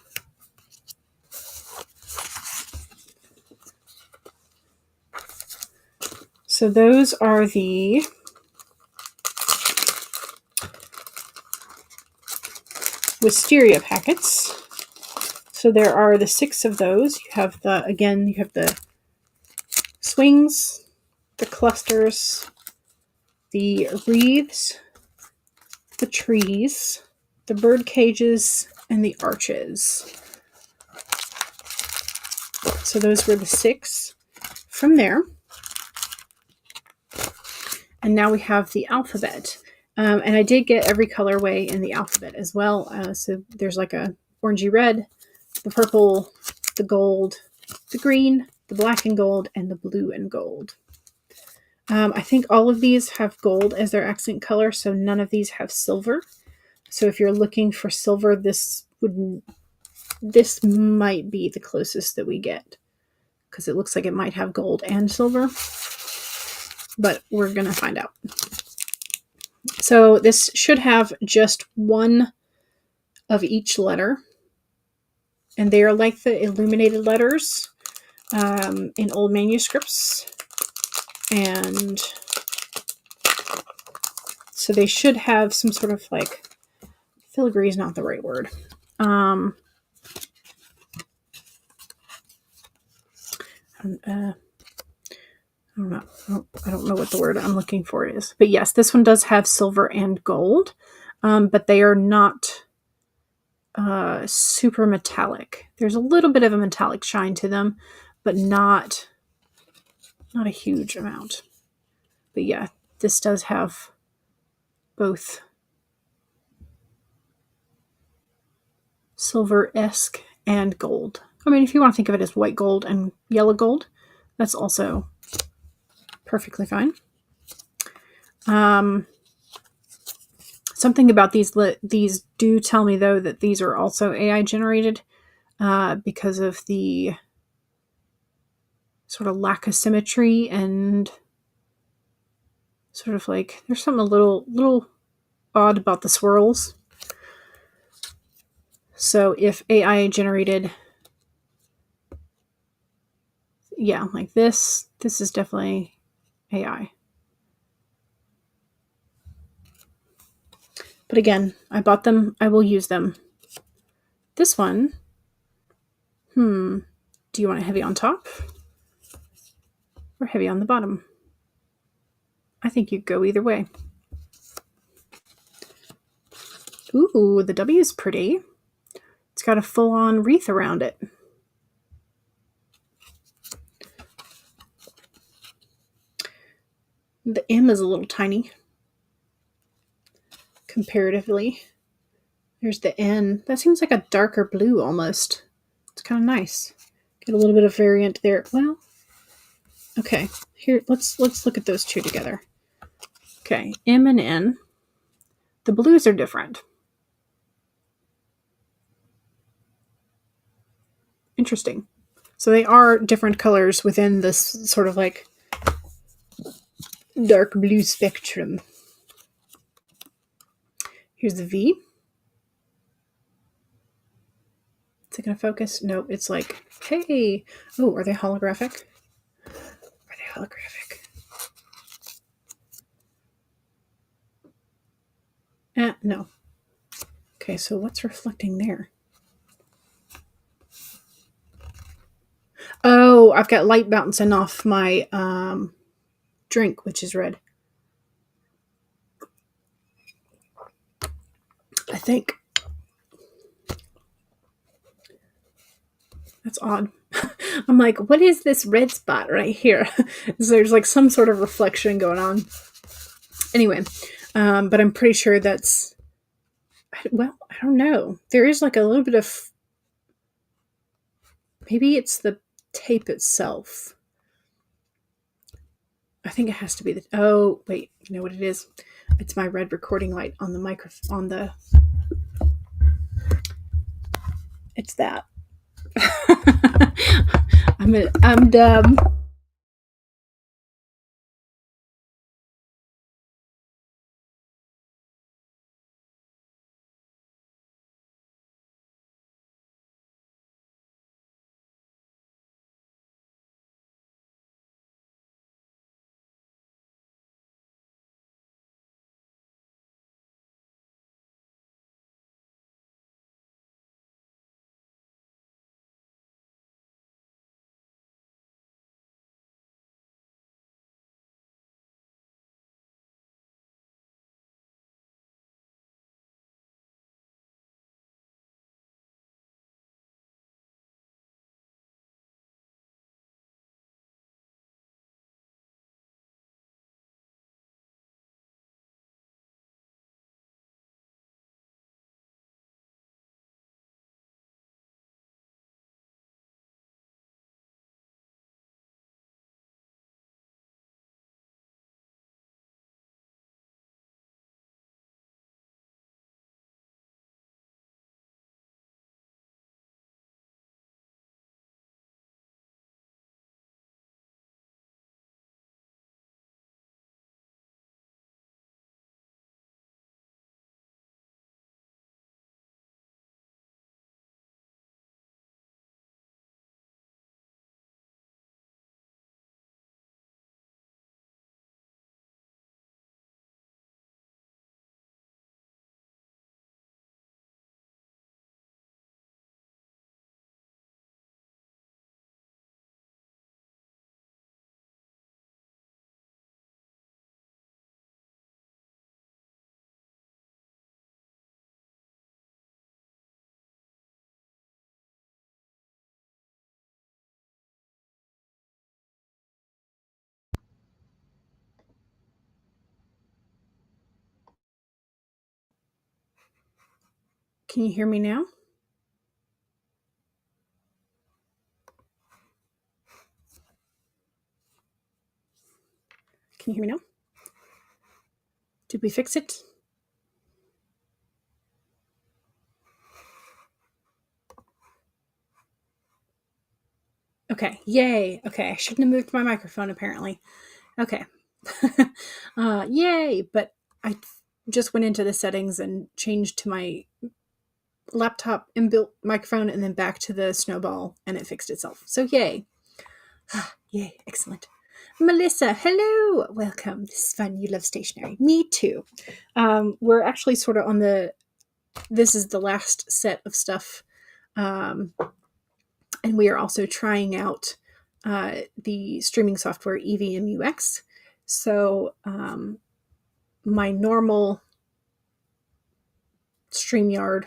So those are the wisteria packets. So there are the 6 of those. You have the swings, the clusters, the wreaths, the trees, the bird cages, and the arches. So those were the 6 from there. And now we have the alphabet. And I did get every colorway in the alphabet as well. So there's like a orangey red, the purple, the gold, the green, the black and gold, and the blue and gold. I think all of these have gold as their accent color, so none of these have silver. So if you're looking for silver, this might be the closest that we get, because it looks like it might have gold and silver. But we're going to find out. So this should have just 1 of each letter. And they are like the illuminated letters in old manuscripts. And so they should have some sort of like, filigree is not the right word. I don't know. I don't know what the word I'm looking for is. But yes, this one does have silver and gold, but they are not super metallic. There's a little bit of a metallic shine to them, but not a huge amount. But yeah, this does have both silver-esque and gold. I mean, if you want to think of it as white gold and yellow gold, that's also perfectly fine. Something about these do tell me, though, that these are also AI generated because of the sort of lack of symmetry and sort of like there's something a little odd about the swirls. So if AI generated, yeah, like this is definitely AI. But again, I bought them. I will use them. This one, do you want it heavy on top or heavy on the bottom? I think you go either way. Ooh, the W is pretty. It's got a full-on wreath around it. The M is a little tiny comparatively. There's the N. That seems like a darker blue almost. It's kind of nice. Get a little bit of variant there. Well, okay. Here, let's look at those two together. Okay, M and N. The blues are different. Interesting. So they are different colors within this sort of like dark blue spectrum. Here's the V. Is it going to focus? No, it's like, hey. Oh, are they holographic? Are they holographic? No. Okay, so what's reflecting there? Oh, I've got light bouncing off my drink, which is red. I think. That's odd. I'm like, what is this red spot right here? So there's like some sort of reflection going on. Anyway, but I'm pretty sure that's, well, I don't know. There is like a little bit of, maybe it's the tape itself. I think it has to be the, oh, wait, you know what it is? It's my red recording light on the microphone, it's that. I'm dumb. Can you hear me now? Can you hear me now? Did we fix it? Okay, yay. Okay, I shouldn't have moved my microphone apparently. Okay. Yay, but I just went into the settings and changed to my laptop inbuilt microphone and then back to the snowball and it fixed itself. So yay. Yay, excellent. Melissa, hello. Welcome. This is fun. You love stationery. Me too. We're actually sort of on this is the last set of stuff. And we are also trying out the streaming software EVMUX. So my normal StreamYard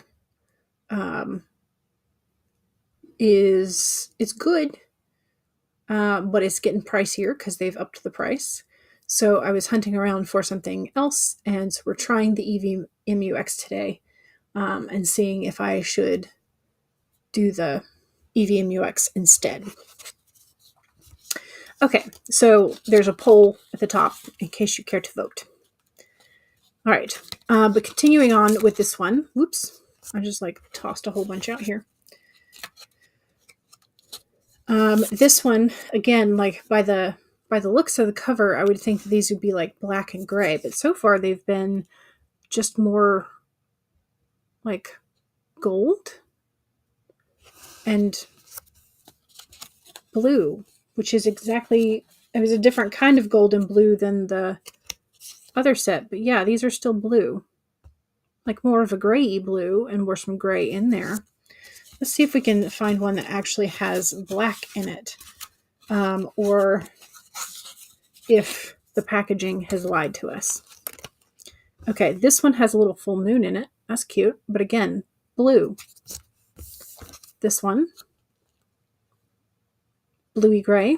it's good, but it's getting pricier because they've upped the price. So I was hunting around for something else, and so we're trying the EVMUX today, and seeing if I should do the EVMUX instead. Okay, so there's a poll at the top in case you care to vote. All right, but continuing on with this one. Whoops, I just like tossed a whole bunch out here. This one, again, like by the looks of the cover, I would think that these would be like black and gray, but so far they've been just more like gold and blue, which is exactly, it was a different kind of gold and blue than the other set, but yeah, these are still blue, like more of a gray blue, and there's some gray in there. Let's see if we can find one that actually has black in it, or if the packaging has lied to us. Okay, this one has a little full moon in it. That's cute, but again, blue. This one, bluey gray.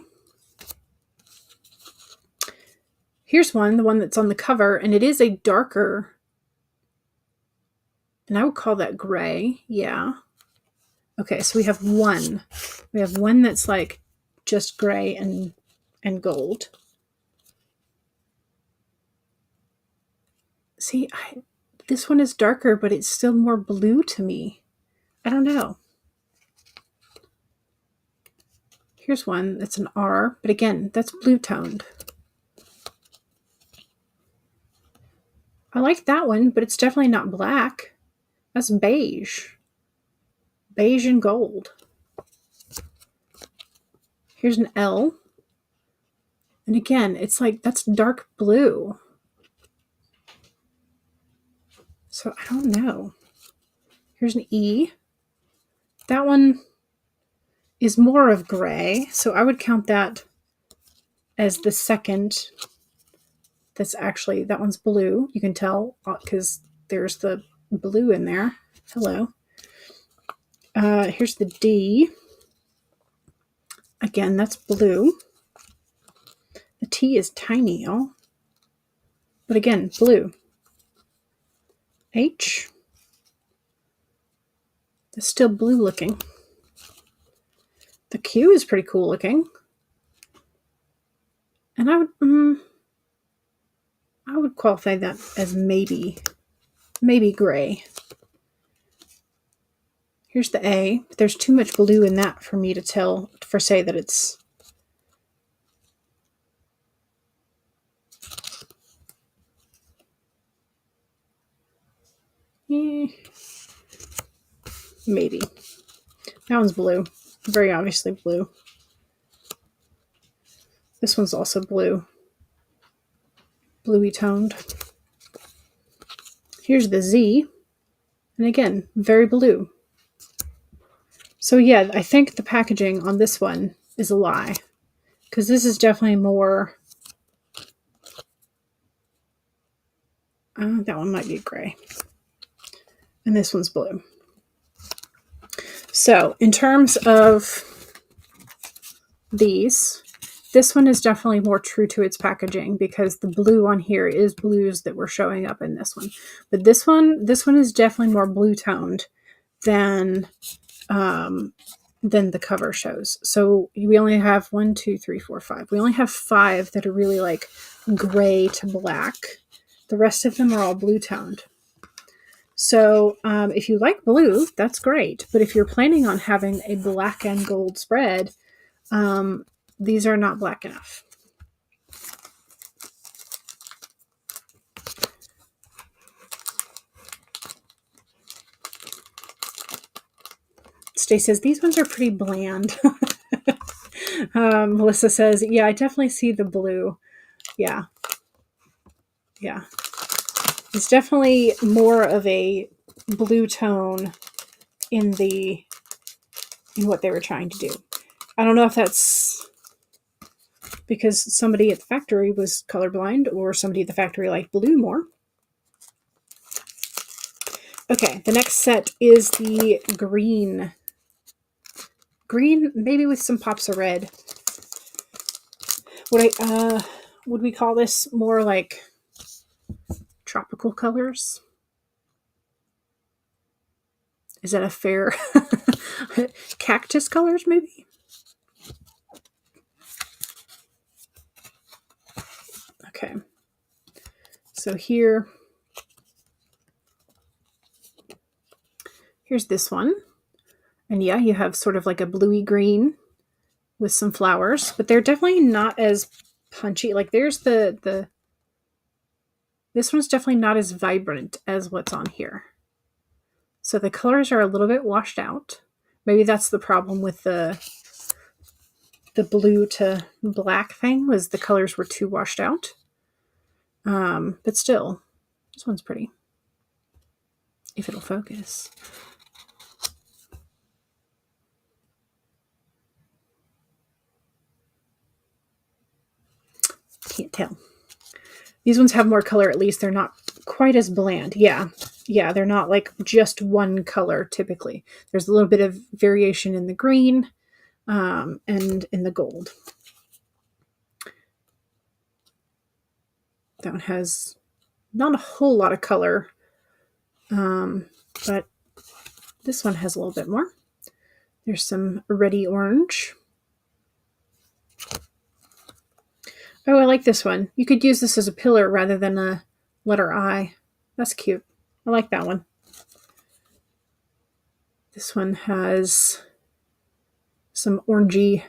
Here's one, the one that's on the cover, and it is a darker, and I would call that gray, yeah. Okay, so we have one. We have one that's like just gray and gold. See, this one is darker, but it's still more blue to me. I don't know. Here's one that's an R, but again, that's blue toned. I like that one, but it's definitely not black. That's beige. Beige and gold. Here's an L. And again, it's like, that's dark blue. So I don't know. Here's an E. That one is more of gray, so I would count that as the second. That's actually, that one's blue. You can tell because there's the blue in there. Hello. Here's the D. Again, that's blue. The T is tiny, y'all. But again, blue. H. It's still blue looking. The Q is pretty cool looking. And I would qualify that as maybe gray. Here's the A. There's too much blue in that for me to say that it's maybe. That one's blue. Very obviously blue. This one's also blue. Bluey toned. Here's the Z. And again, very blue. So yeah, I think the packaging on this one is a lie. Because this is definitely more... that one might be gray. And this one's blue. So in terms of these, this one is definitely more true to its packaging because the blue on here is blues that were showing up in this one. But this one is definitely more blue toned than the cover shows. So we only have 1, 2, 3, 4, 5. We only have 5 that are really like gray to black. The rest of them are all blue toned. So if you like blue, that's great. But if you're planning on having a black and gold spread, these are not black enough. Stay says, these ones are pretty bland. Melissa says, yeah, I definitely see the blue. Yeah. Yeah. It's definitely more of a blue tone in what they were trying to do. I don't know if that's because somebody at the factory was colorblind or somebody at the factory liked blue more. Okay, the next set is the green. Green, maybe with some pops of red. Would we call this more like tropical colors? Is that a fair cactus colors, maybe? Okay. So here's this one. And yeah, you have sort of like a bluey green with some flowers, but they're definitely not as punchy. Like there's this one's definitely not as vibrant as what's on here. So the colors are a little bit washed out. Maybe that's the problem with the blue to black thing, was the colors were too washed out. But still, this one's pretty. If it'll focus. Can't tell. These ones have more color, at least. They're not quite as bland. Yeah, they're not like just one color typically. There's a little bit of variation in the green and in the gold. That one has not a whole lot of color, but this one has a little bit more. There's some reddy orange. Oh, I like this one. You could use this as a pillar rather than a letter I. That's cute. I like that one. This one has some orangey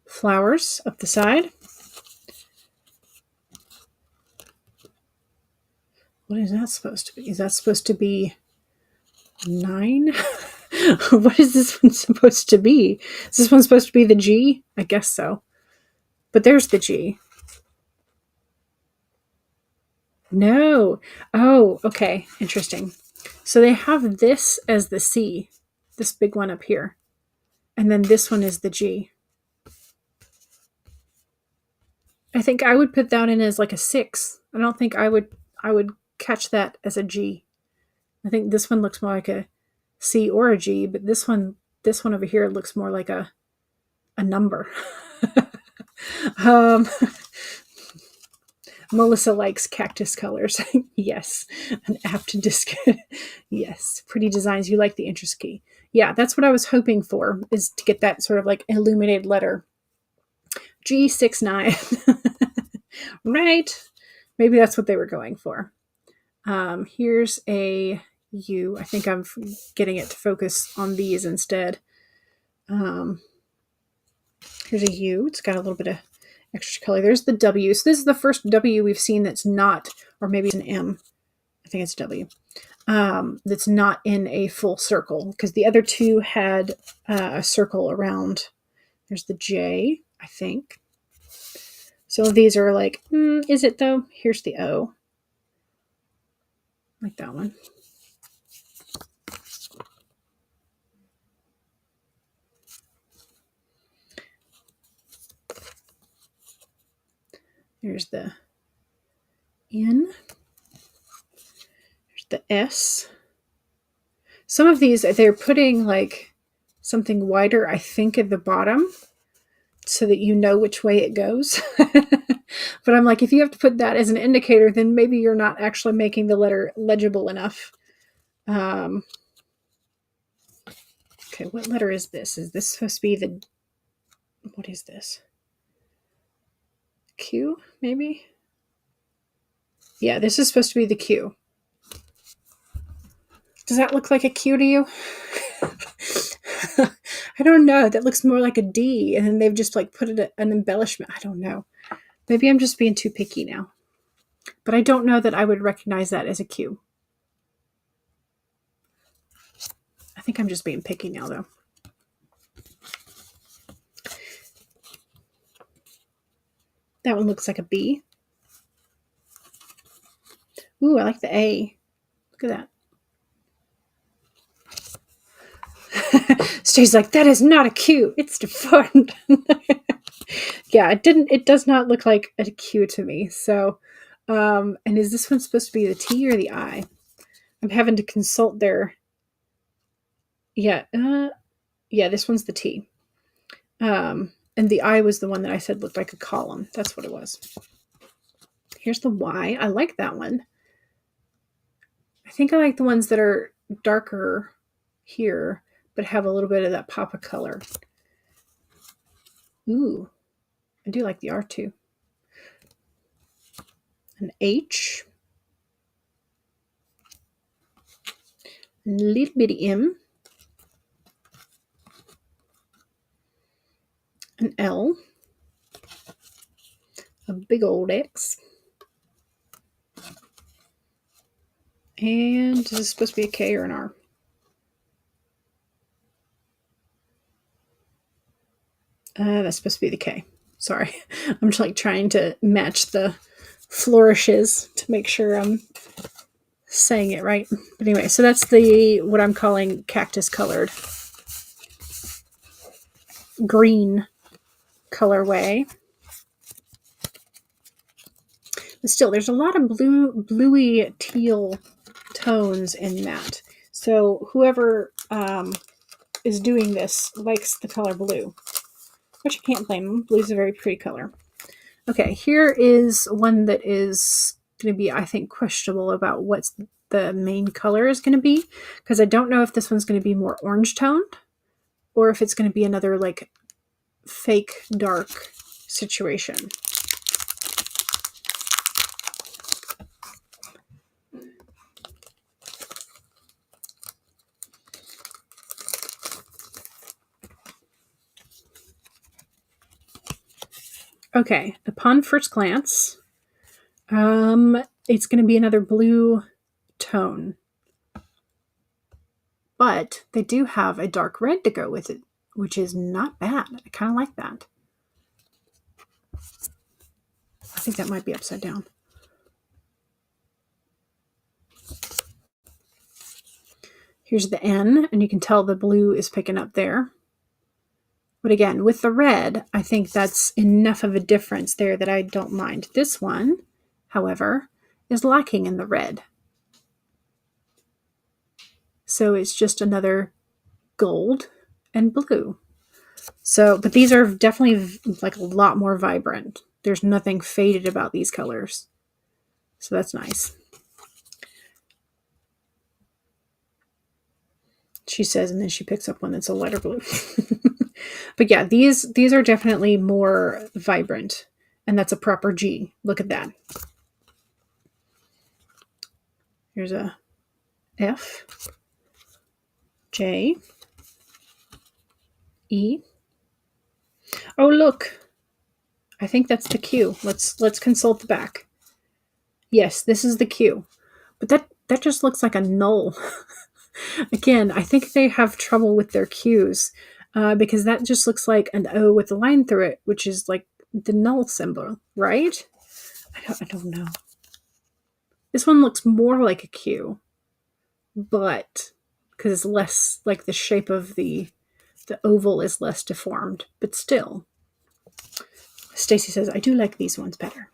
flowers up the side. What is that supposed to be? Is that supposed to be 9? What is this one supposed to be? Is this one supposed to be the G? I guess so. But there's the G. No. Oh, okay. Interesting. So they have this as the C, this big one up here. And then this one is the G. I think I would put that in as like a 6. I don't think I would catch that as a G. I think this one looks more like a C or a G, but this one over here looks more like a number. Melissa likes cactus colors. Yes. An apt disc. Yes. Pretty designs. You like the interest key. Yeah, that's what I was hoping for, is to get that sort of like illuminated letter. G69. Right. Maybe that's what they were going for. Here's a U. I think I'm getting it to focus on these instead. Here's a U. It's got a little bit of extra color. There's the W. So this is the first W we've seen that's not, or maybe it's an M. I think it's W. That's not in a full circle, because the other two had a circle around. There's the J, I think. Some of these are like, is it though? Here's the O. Like that one. There's the N. There's the S. Some of these, they're putting like something wider, I think, at the bottom so that you know which way it goes. But I'm like, if you have to put that as an indicator, then maybe you're not actually making the letter legible enough. Okay, what letter is this? Is this supposed to be the... What is this? Q, maybe? Yeah, this is supposed to be the Q. Does that look like a Q to you? I don't know. That looks more like a D, and then they've just like put it an embellishment. I don't know. Maybe I'm just being too picky now. But I don't know that I would recognize that as a Q. I think I'm just being picky now, though. That one looks like a B. Ooh, I like the A. Look at that. Stay's like, that is not a Q. It's deformed. Yeah, it does not look like a Q to me. So, and is this one supposed to be the T or the I? I'm having to consult their, yeah, yeah, this one's the T. And the I was the one that I said looked like a column. That's what it was. Here's the Y. I like that one. I think I like the ones that are darker here, but have a little bit of that pop of color. Ooh, I do like the R too. An H. A little bitty M. An L. A big old X. And is this supposed to be a K or an R? That's supposed to be the K. Sorry. I'm just like trying to match the flourishes to make sure I'm saying it right. But anyway, so that's the what I'm calling cactus colored green colorway. But still, there's a lot of bluey teal tones in that. So whoever is doing this likes the color blue, which I can't blame them. Blue is a very pretty color. Okay, here is one that is going to be, I think, questionable about what's the main color is going to be, because I don't know if this one's going to be more orange toned or if it's going to be another like fake dark situation. Okay, upon first glance, it's going to be another blue tone. But they do have a dark red to go with it, which is not bad. I kind of like that. I think that might be upside down. Here's the N, and you can tell the blue is picking up there. But again, with the red, I think that's enough of a difference there that I don't mind. This one, however, is lacking in the red. So it's just another gold and blue. So, but these are definitely like a lot more vibrant. There's nothing faded about these colors. So that's nice. She says, and then she picks up one that's a lighter blue. But yeah, these are definitely more vibrant, and that's a proper G. Look at that. Here's a F, J, E. Oh, look. I think that's the Q. Let's consult the back. Yes, this is the Q. But that just looks like a null. Again, I think they have trouble with their Qs because that just looks like an O with a line through it, which is like the null symbol, right? I don't know. This one looks more like a Q, but because it's less like the shape of the oval is less deformed, but still. Stacy says, I do like these ones better.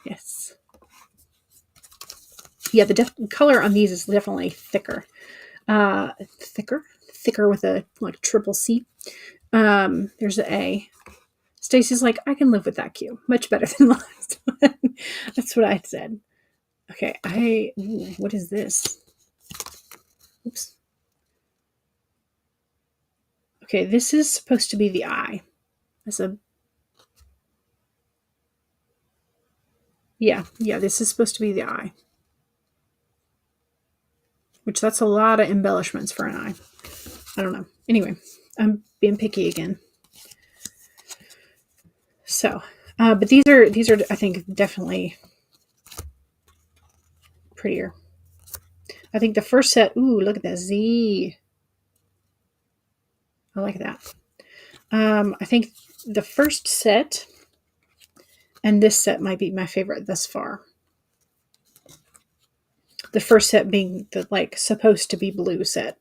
Yes. Yeah, the color on these is definitely thicker. Thicker with a like triple C. There's the A. Stacy's like, I can live with that Q. Much better than the last one. That's what I said. Okay, what is this? Oops. Okay, this is supposed to be the I. Yeah, this is supposed to be the I. Which that's a lot of embellishments for an eye. I don't know. Anyway, I'm being picky again. So, but these are I think definitely prettier. I think the first set. Ooh, look at that Z. I like that. I think the first set and this set might be my favorite thus far. The first set being the like supposed to be blue set.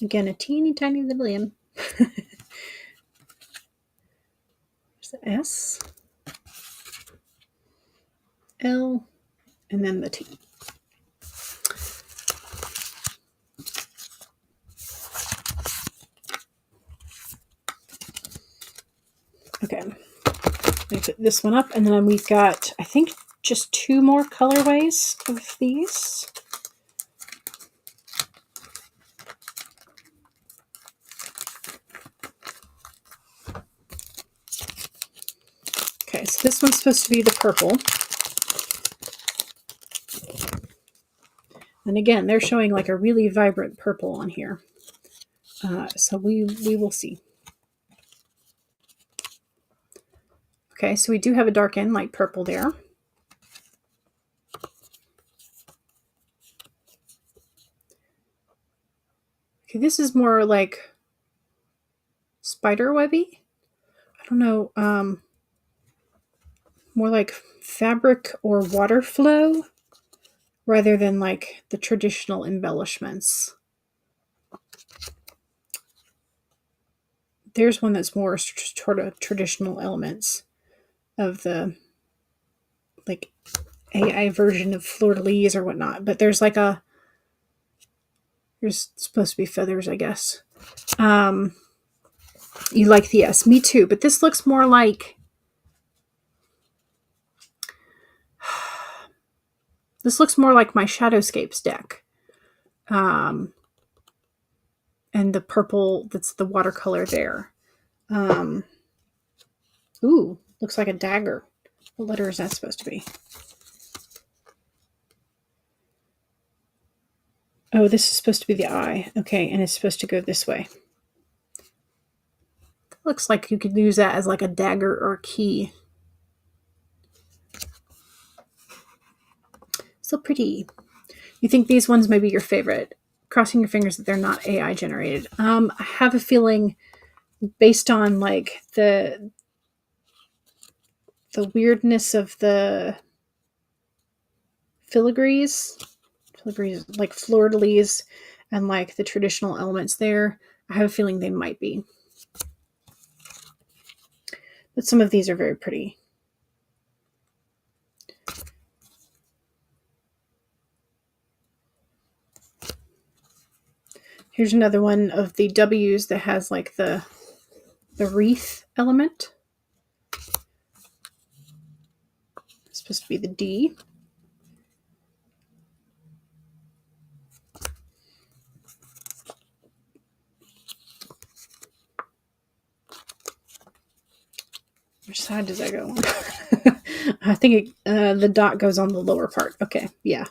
Again, a teeny tiny little M. There's the S, L, and then the T. Okay, let me put this one up, and then we've got, I think, just 2 more colorways of these. Okay, so this one's supposed to be the purple. And again, they're showing like a really vibrant purple on here. So we will see. Okay, so we do have a dark end light purple there. Okay, this is more like spider webby. I don't know, more like fabric or water flow rather than like the traditional embellishments. There's one that's more sort of traditional elements of the like AI version of fleur-de-lis or whatnot, but there's like there's supposed to be feathers, I guess. You like the S, me too, but this looks more like my Shadowscapes deck. And the purple, that's the watercolor there. Ooh, looks like a dagger. What letter is that supposed to be? Oh, this is supposed to be the I. Okay, and it's supposed to go this way. Looks like you could use that as like a dagger or a key. So pretty. You think these ones may be your favorite? Crossing your fingers that they're not AI generated. I have a feeling based on like the weirdness of the filigrees, like fleur-de-lis and like the traditional elements there, I have a feeling they might be. But some of these are very pretty. Here's another one of the W's that has like the wreath element. It's supposed to be the D. Which side does that go on? I think the dot goes on the lower part. Okay, yeah.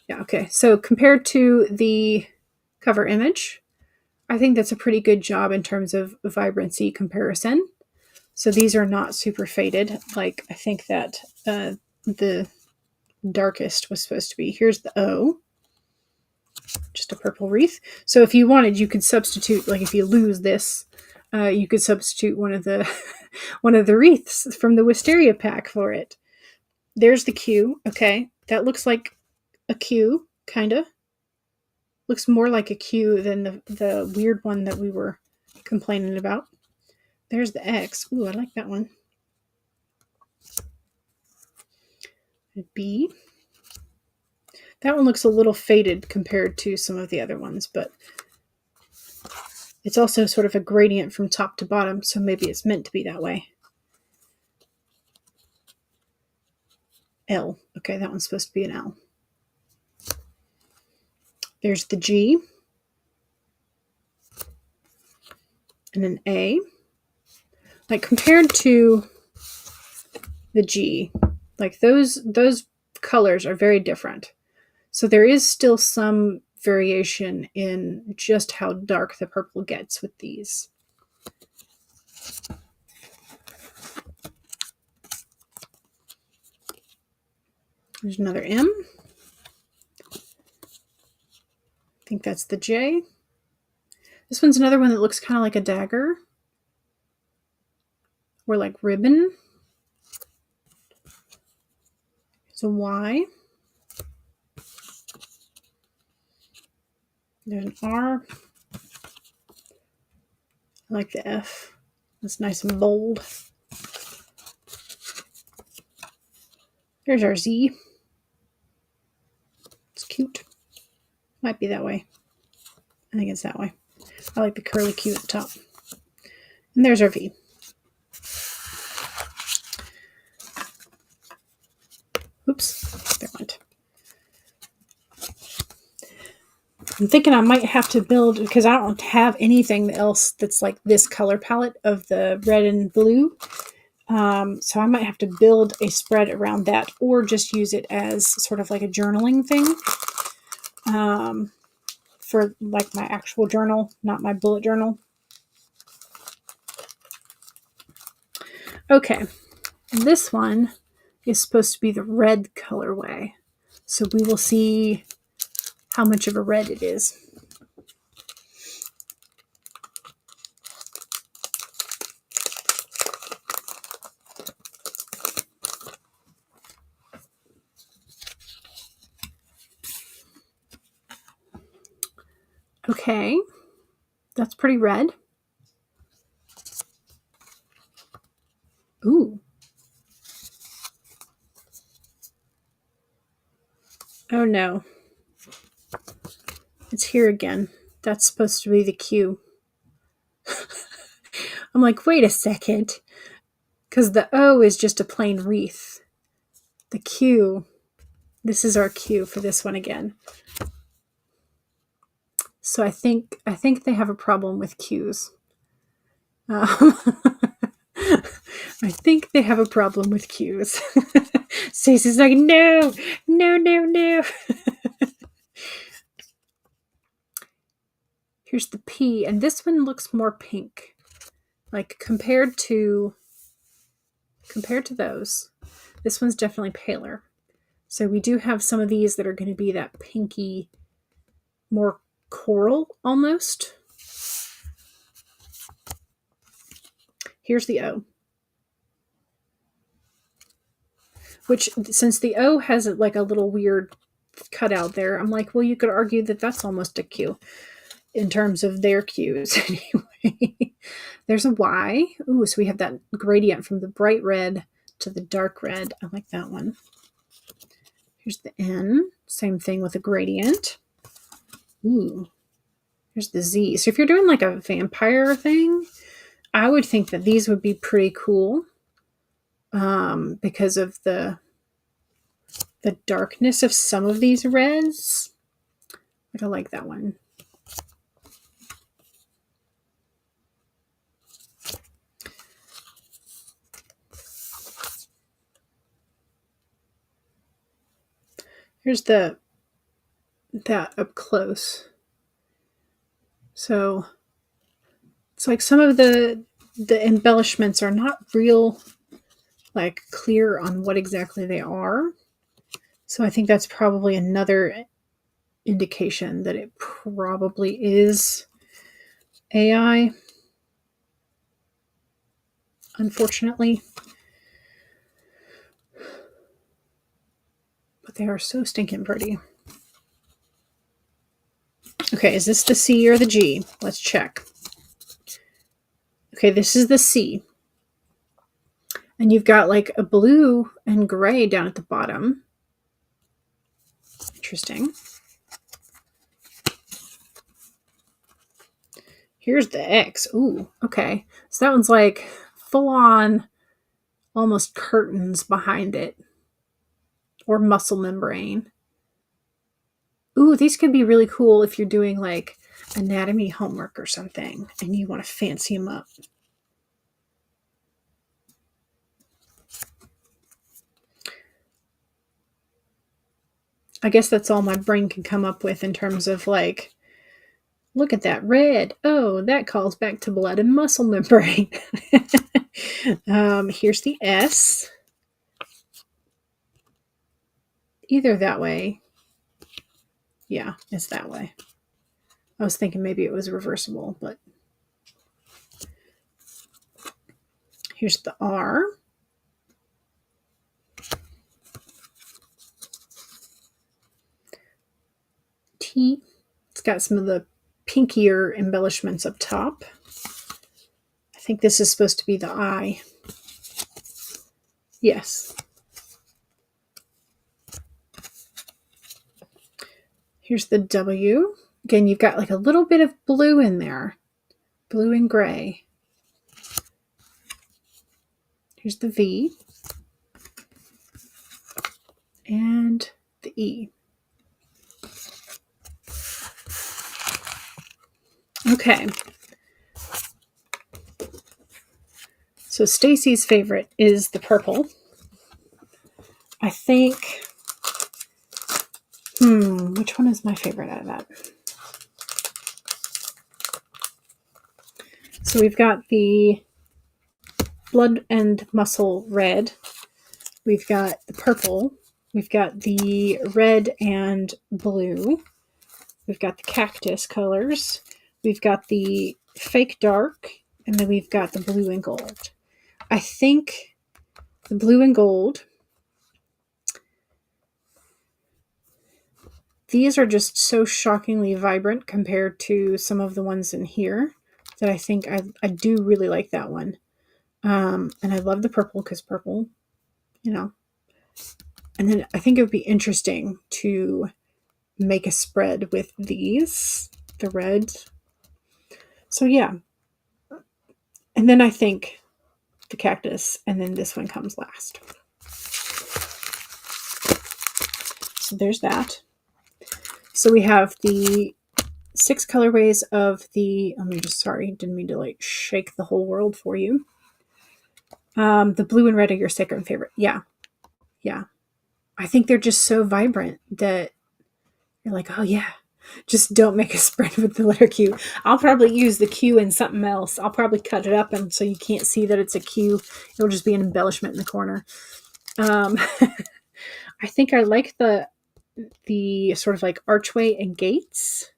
Yeah, okay. So compared to the cover image, I think that's a pretty good job in terms of vibrancy comparison. So these are not super faded. Like I think that the darkest was supposed to be. Here's the O. Just a purple wreath. So if you wanted, you could substitute, like if you lose this, you could substitute one of the one of the wreaths from the Wisteria pack for it. There's the Q. Okay, that looks like a Q, kind of. Looks more like a Q than the weird one that we were complaining about. There's the X. Ooh, I like that one. B. That one looks a little faded compared to some of the other ones, but it's also sort of a gradient from top to bottom, so maybe it's meant to be that way. L. Okay, that one's supposed to be an L. There's the G. And an A. Like compared to the G, like those colors are very different. So there is still some variation in just how dark the purple gets with these. There's another M. I think that's the J. This one's another one that looks kind of like a dagger or like ribbon. It's a Y. There's an R. I like the F. It's nice and bold. There's our Z. It's cute. Might be that way. I think it's that way. I like the curly Q at the top. And there's our V. Oops, there it went. I'm thinking I might have to build, because I don't have anything else that's like this color palette of the red and blue. So I might have to build a spread around that, or just use it as sort of like a journaling thing. For like my actual journal, not my bullet journal. Okay, this one is supposed to be the red colorway. So we will see how much of a red it is. Okay, that's pretty red. Ooh. Oh no. It's here again. That's supposed to be the Q. I'm like, wait a second. Because the O is just a plain wreath. The Q, this is our Q for this one again. So I think they have a problem with Qs. I think they have a problem with Qs. Stacey's like, no. Here's the P, and this one looks more pink. Like compared to those, this one's definitely paler. So we do have some of these that are going to be that pinky, more coral almost. Here's the O. Which, since the O has like a little weird cutout there, I'm like, well, you could argue that that's almost a Q in terms of their Qs anyway. There's a Y. Ooh, so we have that gradient from the bright red to the dark red. I like that one. Here's the N. Same thing with a gradient. Ooh. Here's the Z. So if you're doing like a vampire thing, I would think that these would be pretty cool. Because of the darkness of some of these reds. But I like that one. Here's that up close. So it's like some of the embellishments are not real like clear on what exactly they are. So I think that's probably another indication that it probably is AI. Unfortunately. But they are so stinking pretty. Okay, is this the C or the G? Let's check. Okay, this is the C. And you've got like a blue and gray down at the bottom. Interesting. Here's the X. Ooh, okay. So that one's like full on almost curtains behind it. Or muscle membrane. Ooh, these could be really cool if you're doing like anatomy homework or something and you want to fancy them up. I guess that's all my brain can come up with in terms of like, look at that red. Oh, that calls back to blood and muscle membrane. Here's the S. Either that way. Yeah, it's that way. I was thinking maybe it was reversible, but here's the R. T. It's got some of the pinkier embellishments up top. think this is supposed to be the I. Yes. Here's the W. Again, you've got like a little bit of blue in there. Blue and gray. Here's the V. And the E. Okay. So Stacy's favorite is the purple. I think, which one is my favorite out of that? So we've got the blood and muscle red. We've got the purple. We've got the red and blue. We've got the cactus colors. We've got the fake dark. And then we've got the blue and gold. I think the blue and gold, these are just so shockingly vibrant compared to some of the ones in here that I think I do really like that one. And I love the purple because purple, you know. And then I think it would be interesting to make a spread with these, the red. So yeah. And then I think the cactus, and then this one comes last. So there's that. So we have the 6 colorways of the, didn't mean to like shake the whole world for you. The blue and red are your second favorite. Yeah. Yeah. I think they're just so vibrant that you're like, oh yeah, just don't make a spread with the letter Q. I'll probably use the Q in something else. I'll probably cut it up and so you can't see that it's a Q. It'll just be an embellishment in the corner. I think I like the sort of like archway and gates.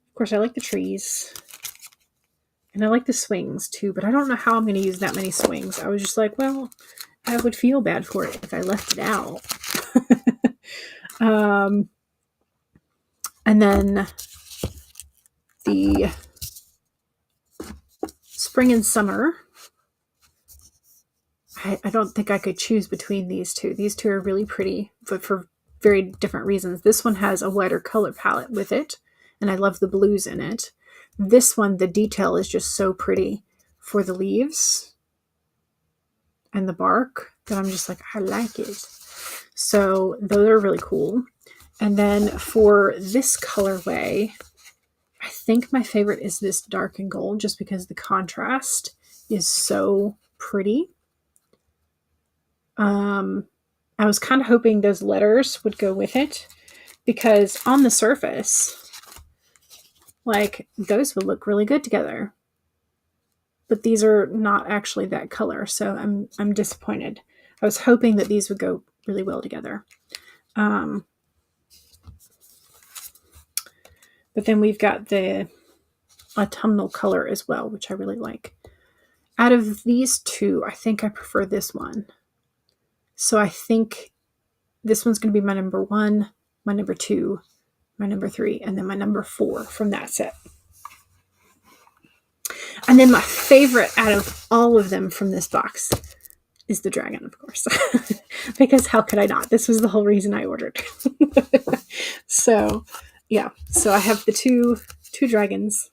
Of course, I like the trees. And I like the swings too, but I don't know how I'm going to use that many swings. I was just like, well, I would feel bad for it if I left it out. And then the spring and summer. I don't think I could choose between these two. These two are really pretty, but for very different reasons. This one has a wider color palette with it, and I love the blues in it. This one, the detail is just so pretty for the leaves and the bark that I'm just like, I like it. So those are really cool. And then for this colorway, I think my favorite is this dark and gold just because the contrast is so pretty. I was kind of hoping those letters would go with it because on the surface, like those would look really good together. But these are not actually that color, so I'm disappointed. I was hoping that these would go really well together. But then we've got the autumnal color as well, which I really like. Out of these two, I think I prefer this one. So I think this one's going to be my number 1, my number 2, my number 3, and then my number 4 from that set. And then my favorite out of all of them from this box is the dragon, of course. Because how could I not? This was the whole reason I ordered. So, yeah. So I have the two dragons.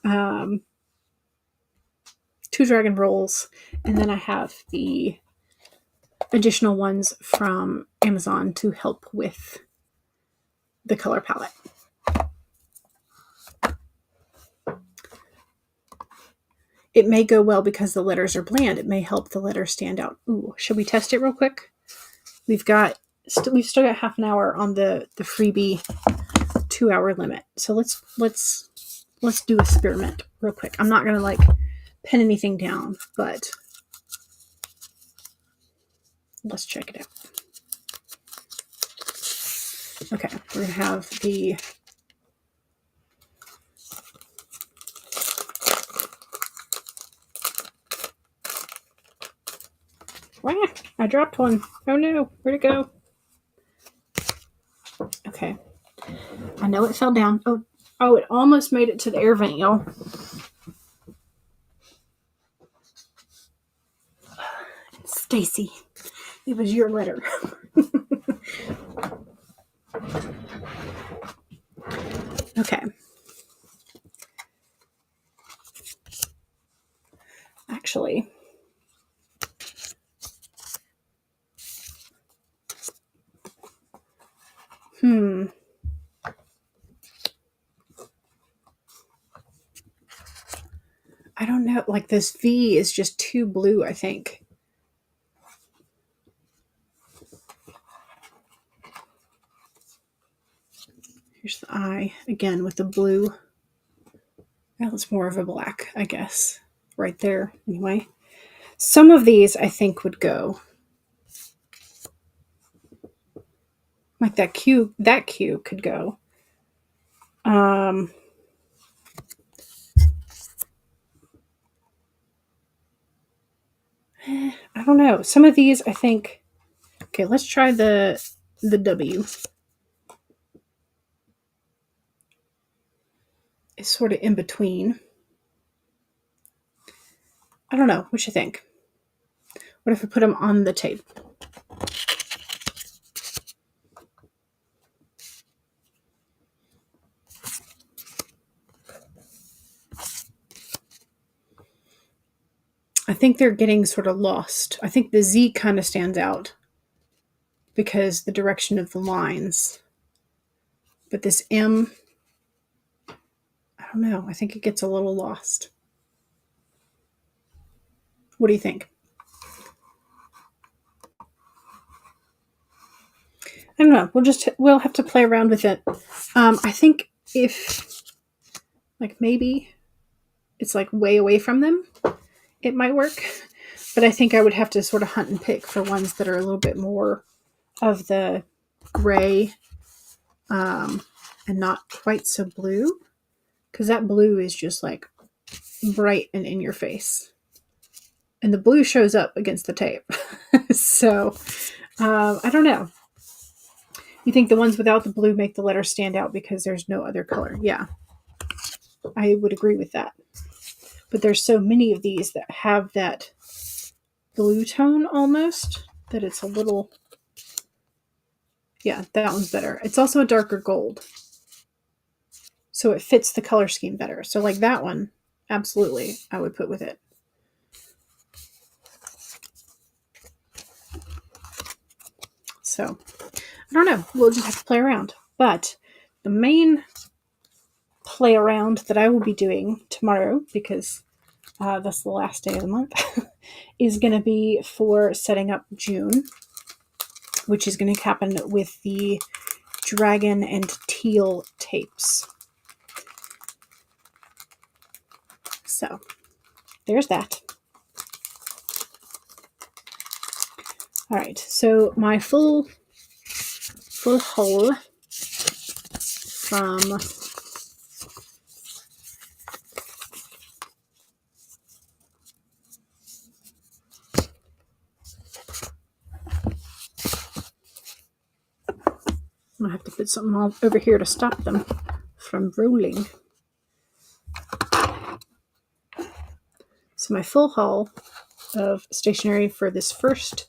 2 dragon rolls. And then I have the additional ones from Amazon to help with the color palette. It may go well because the letters are bland. It may help the letters stand out. Ooh, should we test it real quick? We've still got half an hour on the freebie 2-hour limit. So let's do experiment real quick. I'm not gonna like pen anything down, but let's check it out. Okay, we're gonna have the wow, I dropped one. Oh no, where'd it go? Okay. I know it fell down. Oh, it almost made it to the air vent, y'all. Stacy. It was your letter. Okay. Actually, I don't know. Like this V is just too blue, I think. Here's the I again with the blue. Well, it's more of a black, I guess. Right there, anyway. Some of these I think would go. Like that Q could go. I don't know. Some of these I think. Okay, let's try the W. It's sort of in between. I don't know. What you think? What if I put them on the tape? I think they're getting sort of lost. I think the Z kind of stands out because the direction of the lines. But this M, I don't know. I think it gets a little lost. What do you think? I don't know. We'll have to play around with it. I think if like maybe it's like way away from them, it might work. But I think I would have to sort of hunt and pick for ones that are a little bit more of the gray and not quite so blue. Because that blue is just like bright and in your face. And the blue shows up against the tape. So, I don't know. You think the ones without the blue make the letter stand out because there's no other color? Yeah. I would agree with that. But there's so many of these that have that blue tone almost that it's a little... Yeah, that one's better. It's also a darker gold. So it fits the color scheme better. So like that one, absolutely, I would put with it. So, I don't know. We'll just have to play around. But the main play around that I will be doing tomorrow, because that's the last day of the month, is going to be for setting up June, which is going to happen with the dragon and teal tapes. So, there's that. All right, so my full haul from I'm gonna have to put something all over here to stop them from rolling. So my full haul of stationery for this first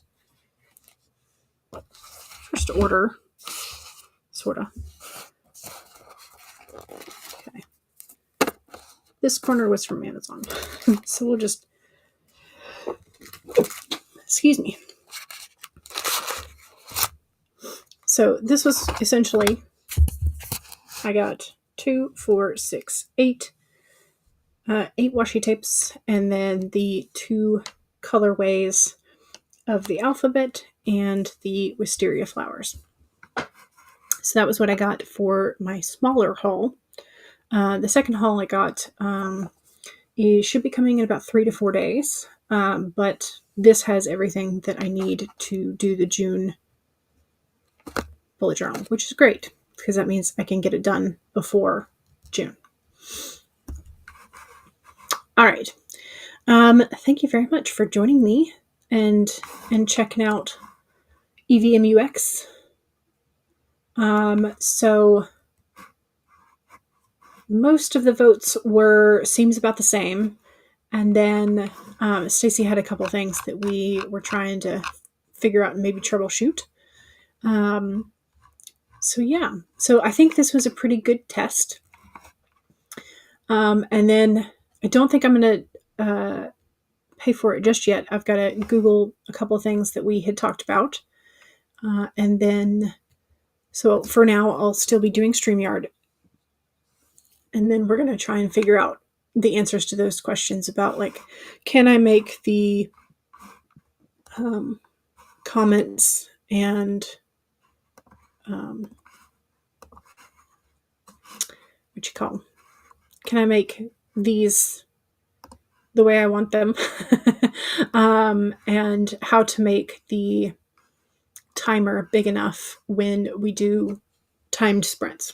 order, sort of. Okay. This corner was from Amazon. So we'll just, excuse me. So this was essentially, I got 2, 4, 6, 8 washi tapes, and then the 2 colorways of the alphabet and the wisteria flowers. So that was what I got for my smaller haul. The second haul I got it should be coming in about 3 to 4 days, but this has everything that I need to do the June bullet journal, which is great because that means I can get it done before June. All right. Thank you very much for joining me and checking out EVMUX. So most of the votes seems about the same And then Stacy had a couple things that we were trying to figure out and maybe troubleshoot. So yeah, so I think this was a pretty good test. And then I don't think I'm going to pay for it just yet. I've got to Google a couple of things that we had talked about. And then, so for now, I'll still be doing StreamYard. And then we're going to try and figure out the answers to those questions about, like, can I make the comments and what you call them? Can I make these the way I want them? And how to make the timer big enough when we do timed sprints.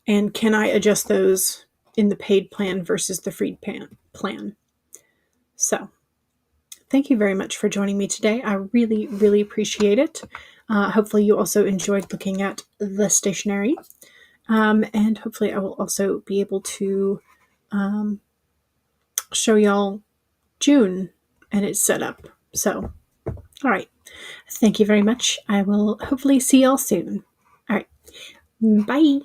And can I adjust those in the paid plan versus the free plan? So thank you very much for joining me today. I really, really appreciate it. Hopefully you also enjoyed looking at the stationery. And hopefully I will also be able to show y'all June and its setup. So, all right. Thank you very much. I will hopefully see y'all soon. All right. Bye.